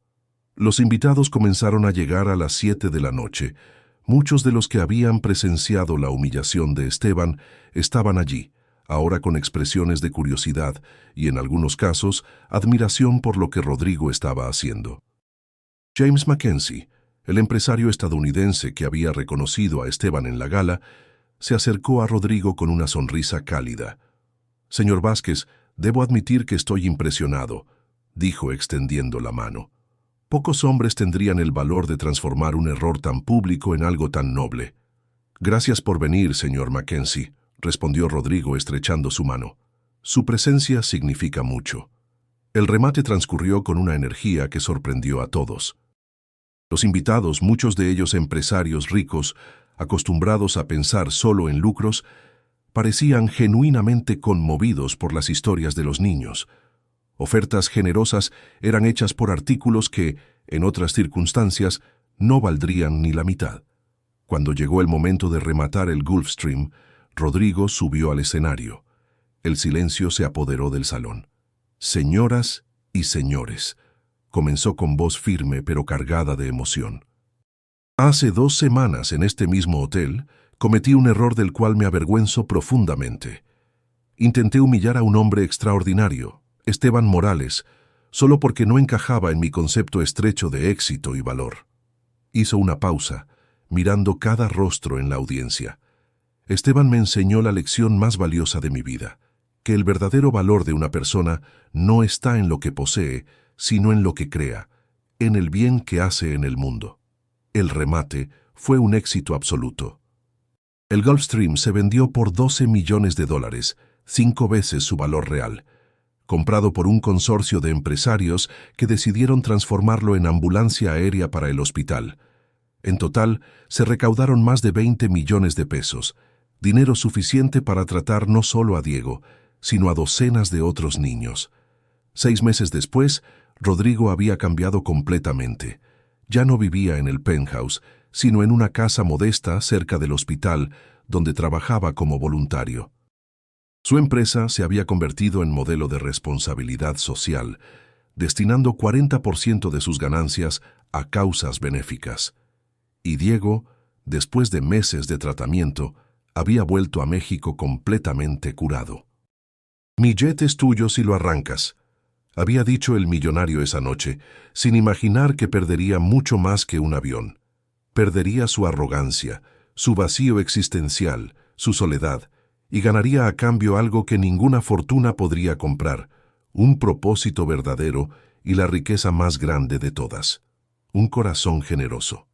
Los invitados comenzaron a llegar a las 7 de la noche. Muchos de los que habían presenciado la humillación de Esteban estaban allí, ahora con expresiones de curiosidad y, en algunos casos, admiración por lo que Rodrigo estaba haciendo. James Mackenzie, el empresario estadounidense que había reconocido a Esteban en la gala, se acercó a Rodrigo con una sonrisa cálida. Señor Vázquez, debo admitir que estoy impresionado, dijo extendiendo la mano. Pocos hombres tendrían el valor de transformar un error tan público en algo tan noble. Gracias por venir, señor Mackenzie, respondió Rodrigo estrechando su mano. Su presencia significa mucho. El remate transcurrió con una energía que sorprendió a todos. Los invitados, muchos de ellos empresarios ricos, acostumbrados a pensar solo en lucros, parecían genuinamente conmovidos por las historias de los niños. Ofertas generosas eran hechas por artículos que, en otras circunstancias, no valdrían ni la mitad. Cuando llegó el momento de rematar el Gulfstream, Rodrigo subió al escenario. El silencio se apoderó del salón. Señoras y señores, comenzó con voz firme pero cargada de emoción. Hace 2 semanas en este mismo hotel cometí un error del cual me avergüenzo profundamente. Intenté humillar a un hombre extraordinario, Esteban Morales, solo porque no encajaba en mi concepto estrecho de éxito y valor. Hizo una pausa, mirando cada rostro en la audiencia. Esteban me enseñó la lección más valiosa de mi vida, que el verdadero valor de una persona no está en lo que posee, sino en lo que crea, en el bien que hace en el mundo. El remate fue un éxito absoluto. El Gulfstream se vendió por $12 millones, 5 veces su valor real, comprado por un consorcio de empresarios que decidieron transformarlo en ambulancia aérea para el hospital. En total, se recaudaron más de 20 millones de pesos, dinero suficiente para tratar no solo a Diego, sino a docenas de otros niños. 6 meses después, Rodrigo había cambiado completamente. Ya no vivía en el penthouse, sino en una casa modesta cerca del hospital, donde trabajaba como voluntario. Su empresa se había convertido en modelo de responsabilidad social, destinando 40% de sus ganancias a causas benéficas. Y Diego, después de meses de tratamiento, había vuelto a México completamente curado. «Mi jet es tuyo si lo arrancas», había dicho el millonario esa noche, sin imaginar que perdería mucho más que un avión. Perdería su arrogancia, su vacío existencial, su soledad, y ganaría a cambio algo que ninguna fortuna podría comprar, un propósito verdadero y la riqueza más grande de todas, un corazón generoso.